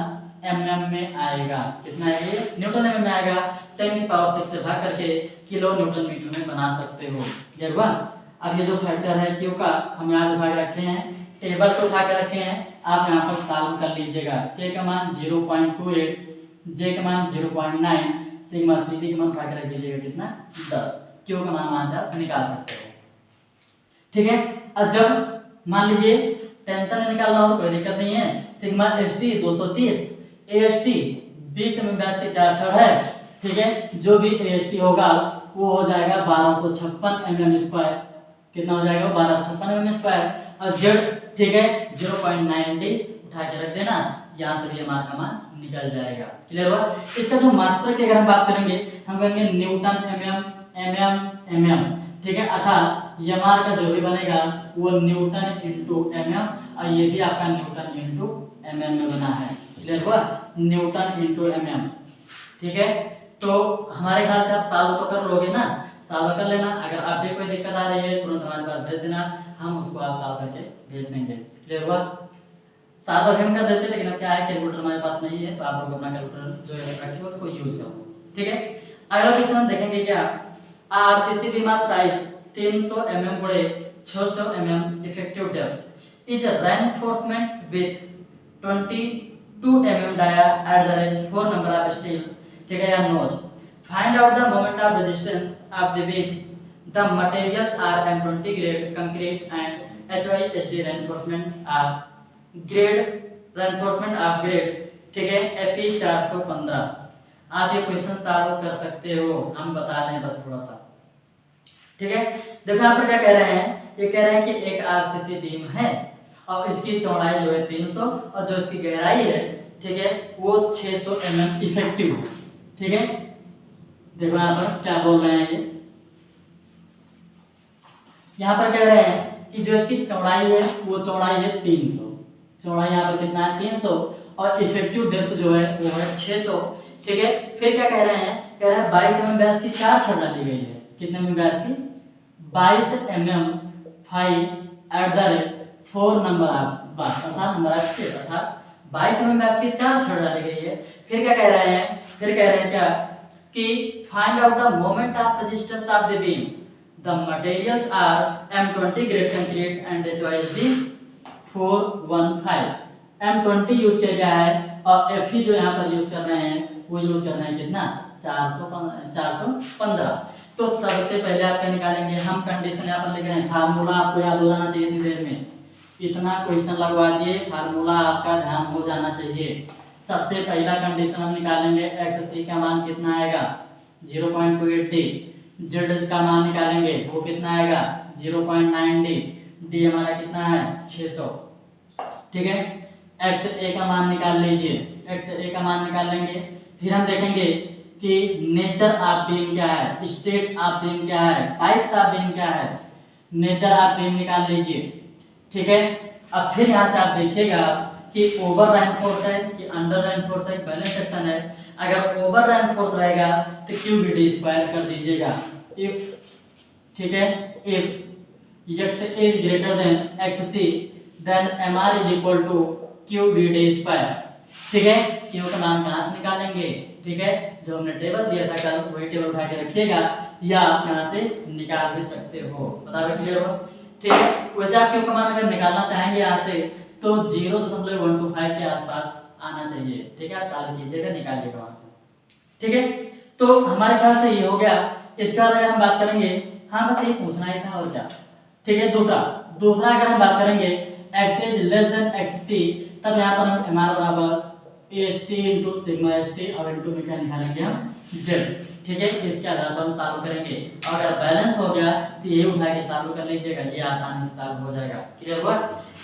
A: एमएम में आएगा। कितना आएगा ये? न्यूटन एमएम में आएगा। 10 की पावर 6 से भाग करके किलो न्यूटन मीटर में बना सकते हो। क्लियर हुआ? अब ये जो फैक्टर है क्यू का हम यहाँ से भाग रखे हैं, टेबल पे उठा के रखे हैं, आप यहाँ पर सॉल्व कर लीजिएगा। के का मान 0.28, जे का मान 0.9, सिग्मा सी बी का मान उठा के रख दीजिएगा, कितना? 10। क्यू का मान वहां से आप निकाल सकते हो। ठीक है, अब जब मान लीजिए टेंशन में निकालना हो तो कोई दिक्कत नहीं है। सिग्मा एस टी 230, ए एस टी 20 mm व्यास के 4 छड़ है। ठीक है, जो भी ए एस टी होगा वो हो जाएगा 1256 mm स्क्वायर। कितना हो जाएगा? 1256 mm स्क्वायर। और जेड, ठीक है, 0.90 उठा के रख देना, यहाँ से भी हमारा मान निकल जाएगा। क्लियर हुआ? इसका जो मात्रक की अगर हम बात करेंगे, हम कहेंगे न्यूटन एमएम। ठीक है, अर्थात यमार का जो भी बनेगा वो न्यूटन इंटू एमएम, और ये भी आपका न्यूटन इंटू एमएम में बना है। क्लियर हुआ? Newton into MM. ठीक है, तो हमारे ख्याल से आप सॉल्व तो कर लोगे ना, सॉल्व कर लेना। अगर आप भी कोई दिक्कत आ रही है तुरंत हमारे पास भेज देना, हम उसको आप सॉल्व करके भेज देंगे। क्लियर हुआ? सॉल्व हम कर देते, लेकिन अब क्या है, कैलकुलेटर हमारे पास नहीं है, तो आप लोग अपना कैलकुलेटर जो है रखिए उसको यूज करो। ठीक है, अगला क्वेश्चन हम देखेंगे क्या, आरसीसी बीमार साइज 300 mm गुणे 600 mm effective depth is reinforcement with 22 mm dia at the range 4 number of steel, ठीक है, या nos. Find out the moment of resistance of the beam. The materials are M20 grade concrete and HYSD reinforcement of grade, ठीक है, FE 415। आप ये question solve कर सकते हो, हम बता दें बस थोड़ा सा। ठीक है, देखो यहाँ पर क्या कह रहे हैं, ये कह रहे हैं कि एक आरसीसी बीम है और इसकी चौड़ाई जो है 300 और जो इसकी गहराई है, ठीक है, वो 600 mm इफेक्टिव है। ठीक है, देखो यहाँ पर क्या बोल रहे हैं, ये यहाँ पर कह रहे हैं कि जो इसकी चौड़ाई है वो चौड़ाई है 300, चौड़ाई यहाँ पर कितना है 300, और इफेक्टिव डेप्थ जो है वो है 600। ठीक है, फिर क्या कह रहे हैं, कह रहे हैं 22 mm व्यास की 4 छड़ डाली गई है। कितने mm व्यास की? 22 mm 5 eight the rate 4 number of बार, अर्थात नंबर ऑफ स्टेप, अर्थात 22 mm व्यास की 4 छड़ डाली गई है। फिर क्या कह रहे हैं, फिर कह रहे हैं क्या कि find out the moment of resistance of the beam. The materials are M20 grade concrete and HYSD 415। M20 use किया गया है और FE जो यहाँ पर यूज कर रहे हैं वो यूज कर रहे हैं कितना? 415। तो सबसे पहले आप क्या निकालेंगे, हम कंडीशन यहाँ पर लिख रहे हैं, फार्मूला आपको याद हो जाना चाहिए इतनी देर में, इतना क्वेश्चन लगवा दिए, फार्मूला आपका ध्यान हो जाना चाहिए। सबसे पहला कंडीशन हम निकालेंगे, XC का मान कितना आएगा? 0.28D। Z का मान निकालेंगे, वो कितना आएगा? 0.9D। D हमारा कितना है? 600। ठीक है, XA का मान निकाल लीजिए, XA का मान निकाल लेंगे। फिर हम देखेंगे कि नेचर ऑफ बीम क्या है, स्टेट ऑफ बीम क्या है, टाइप्स ऑफ बीम क्या है। नेचर ऑफ बीम निकाल लीजिए। ठीक है, अब फिर यहाँ से आप देखिएगा कि ओवर रेनफोर्स है कि अंडर रेनफोर्स है, बैलेंस सेक्शन है। अगर ओवर रेनफोर्स रहेगा तो QBD स्क्वायर कर दीजिएगा। इफ, ठीक है, if x is greater than XC then MR is equal to QBD square. ठीक है, Q का मान कहाँ से निकालेंगे? ठीक है, जो हमने टेबल दिया था कल वही टेबल उठा के रखिएगा, या आप यहाँ से निकाल भी सकते हो। बता रहे क्लियर हो? ठीक है, वैसे आप Q का मान अगर निकालना चाहेंगे यहाँ से तो 0.125 के आसपास आना चाहिए। ठीक है, सॉल्व कीजिएगा, निकालिएगा वहां से। ठीक है, तो हमारे ख्याल से ये हो गया। इसके बाद अगर हम बात करेंगे, हाँ बस ये पूछना ही था और क्या। ठीक है, दूसरा अगर हम बात करेंगे x is less then xc, तब यहाँ पर हम MR बराबर AST इंटू सिग्मा ST और इंटू में क्या निकालेंगे हम Z। ठीक है, इसके आधार पर हम सॉल्व करेंगे। अगर बैलेंस हो गया तो ये उठा के सॉल्व कर लीजिएगा, ये आसानी से सॉल्व हो जाएगा। क्लियर हुआ?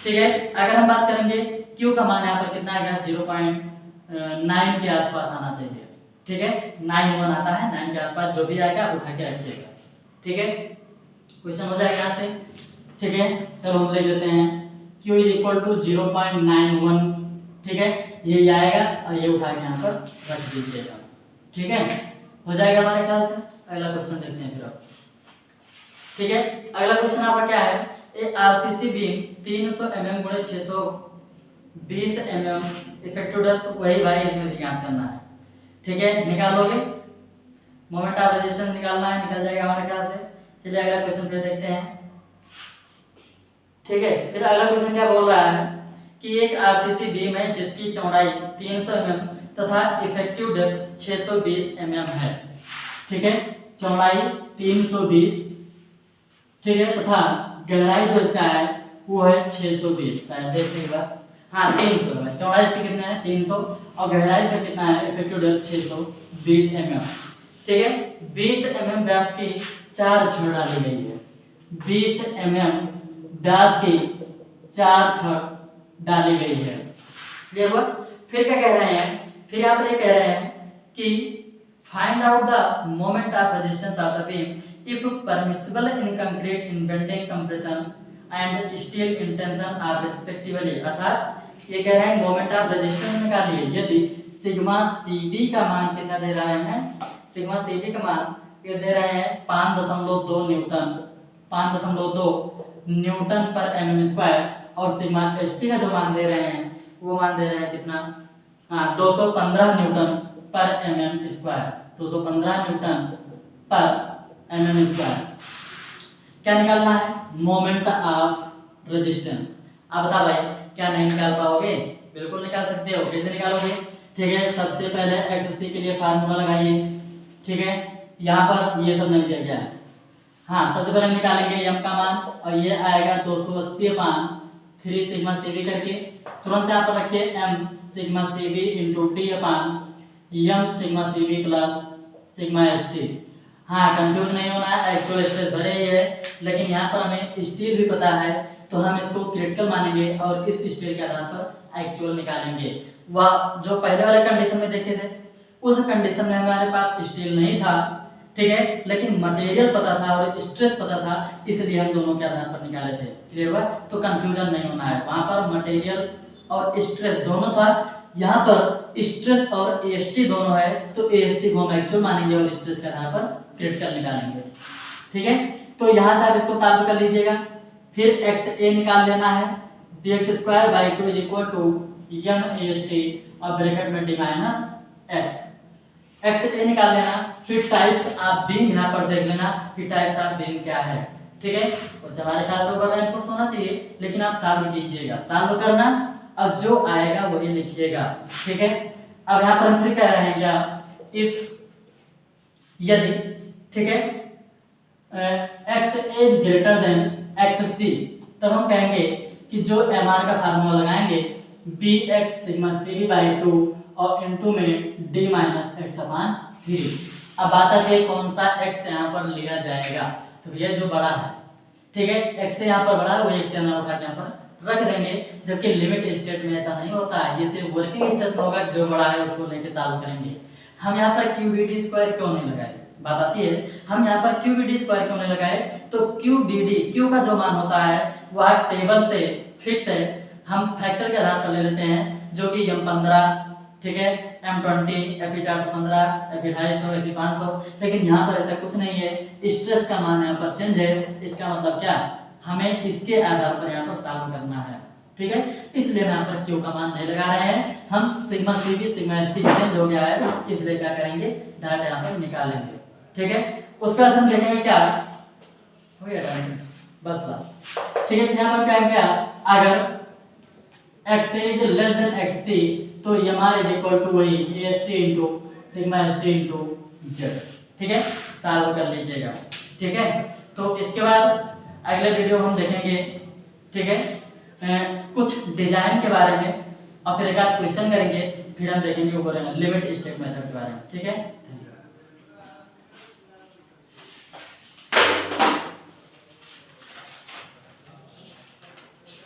A: ठीक है, अगर हम बात करेंगे क्यू का मान यहाँ पर कितना आएगा 0.9 के आसपास आना चाहिए। ठीक है, 9 आता है, 9 के आसपास जो भी आएगा आप उठा के रखिएगा। ठीक है, क्वेश्चन हो जाएगा यहाँ से। ठीक है, चलो हम लिख लेते हैं Q इज इक्वल टू 0.91। ठीक है, ये आएगा और ये उठा के यहाँ पर रख दीजिएगा। ठीक है, हो जाएगा हमारे ख्याल से। अगला क्वेश्चन देखते हैं फिर आप। ठीक है, अगला क्वेश्चन आपका क्या है, ए आरसीसी बीम 300 mm गुणे 620 mm इफेक्टिव डेप्थ, वही भाई इसमें ध्यान करना है। ठीक है, निकालोगे मोमेंट ऑफ रेजिस्टेंस निकालना है, निकल जाएगा हमारे ख्याल से। चलिए अगला क्वेश्चन फिर देखते हैं। ठीक है, फिर अगला क्वेश्चन क्या बोल रहा है कि एक आरसीसी बीम है जिसकी चौड़ाई 300 mm तथा इफेक्टिव डेप्थ 620 mm है। ठीक है, चौड़ाई 320, ठीक है, तथा गहराई जो इसका है वो है 620। शायद देखिए एक बार, हाँ 300 है, चौड़ाई इसकी कितना है 300 और गहराई इसका कितना है इफेक्टिव डेप्थ 620 mm। ठीक है, 20 mm व्यास की 4 छड़ डाली गई है। 20 mm व्यास की 4 छड़ डाली गई है। क्लियर हुआ? फिर क्या कह रहे हैं, फिर यहाँ पर ये कह रहे हैं कि find out the moment of resistance of the beam if permissible in concrete in bending compression and steel in tension are respectively। अर्थात ये कह रहे हैं मोमेंट ऑफ रेजिस्टेंस निकालिए यदि सिग्मा सीबी का मान कितना दे रहे हैं, सिग्मा सीबी का मान ये दे रहे हैं 5.2 न्यूटन, 5.2 न्यूटन पर mm स्क्वायर, और सिग्मा एसटी का जो मान दे रहे हैं वो मान दे रहे हैं कितना, हाँ 215 न्यूटन पर mm स्क्वायर, 215 न्यूटन पर mm स्क्वायर। क्या निकालना है, मोमेंट ऑफ रेजिस्टेंस। अब बता भाई क्या नहीं निकाल पाओगे, बिल्कुल निकाल सकते हो। कैसे निकालोगे? ठीक है, सबसे पहले एक्स के लिए फार्मूला लगाइए। ठीक है, यहाँ पर ये सब नहीं दिया गया है। हाँ, सबसे पहले निकालेंगे m का मान और ये आएगा 280/3 सिग्मा सीबी करके। तुरंत यहाँ पर रखिए m sigma CB into D upon m sigma CB plus sigma S T. हाँ, कंफ्यूज नहीं होना है, एक्चुअल स्ट्रेस भले ही है लेकिन यहाँ पर हमें स्टील भी पता है तो हम इसको क्रिटिकल मानेंगे और इस स्टील के आधार पर एक्चुअल निकालेंगे। वह जो पहले वाले कंडीशन में देखे थे उस कंडीशन में हमारे पास स्टील नहीं था, ठीक है, लेकिन मटेरियल पता था और स्ट्रेस पता था, इसलिए हम दोनों के आधार पर निकाले थे। क्लियर हुआ? तो कंफ्यूजन नहीं होना है, वहाँ पर मटेरियल और स्ट्रेस दोनों था, यहाँ पर स्ट्रेस और एएसटी दोनों है तो एएसटी को हम एक्चुअल मानेंगे और स्ट्रेस के आधार पर क्रिटिकल निकालेंगे। ठीक है, तो यहाँ से आप इसको सॉल्व कर लीजिएगा। फिर एक्स ए निकाल लेना है, dx² by 2 is equal to M AST और ब्रैकेट में D minus X. X A निकाल लेना। फिर टाइप्स ऑफ बीम यहाँ पर देख लेना कि टाइप्स ऑफ बीम क्या है। ठीक है, तो हमारे ख्याल से ओवर इनपुट होना चाहिए लेकिन आप सॉल्व कीजिएगा, सॉल्व करना और जो आएगा वही लिखिएगा। ठीक है, अब यहाँ पर हम फिर कह रहे हैं क्या, इफ यदि, ठीक है, x is greater than X C, तब हम कहेंगे कि जो एम आर का फार्मूला लगाएंगे B X sigma C B by 2 और इनटू में डी माइनस एक्स अपान 3। अब बात आती है कौन सा x यहाँ पर लिया जाएगा, तो ये जो बड़ा है, ठीक है, x यहाँ पर बड़ा है वो x यहाँ उठा के यहाँ पर रख देंगे, जबकि लिमिट स्टेट में ऐसा नहीं होता है, ये सिर्फ वर्किंग स्टेट में होगा, जो बड़ा है उसको लेके सॉल्व करेंगे। हम यहाँ पर क्यूबीडी स्क्वायर क्यों नहीं लगाए, बात आती है, हम यहाँ पर क्यूबीडी स्क्वायर क्यों नहीं लगाए, तो क्यूबीडी, क्यू का जो मान होता है वह टेबल से फिक्स है, हम फैक्टर के आधार पर ले लेते हैं जो कि m15, ठीक है, m20, Fe415, Fe250, Fe500, लेकिन यहाँ पर ऐसा कुछ नहीं है, स्ट्रेस का मान यहाँ पर चेंज है, इसका मतलब क्या, हमें इसके आधार पर यहाँ पर सॉल्व करना है। ठीक है, इसलिए हम यहाँ पर क्यू का मान नहीं लगा रहे हैं, हम sigma C B sigma S T change हो गया है, इसलिए क्या करेंगे, डायरेक्ट यहाँ पर निकालेंगे। ठीक है, उसके बाद हम देखेंगे क्या हो गया बस बात। ठीक है, यहाँ पर क्या है, क्या अगर x is less than X C तो M R is equal to वही A S T into sigma S T into Z. ठीक है, सॉल्व कर लीजिएगा। ठीक है, तो इसके बाद अगले वीडियो हम देखेंगे, ठीक है, कुछ डिजाइन के बारे में और फिर एक आध क्वेश्चन करेंगे, फिर हम देखेंगे लिमिट स्टेट मेथड के बारे में। ठीक है।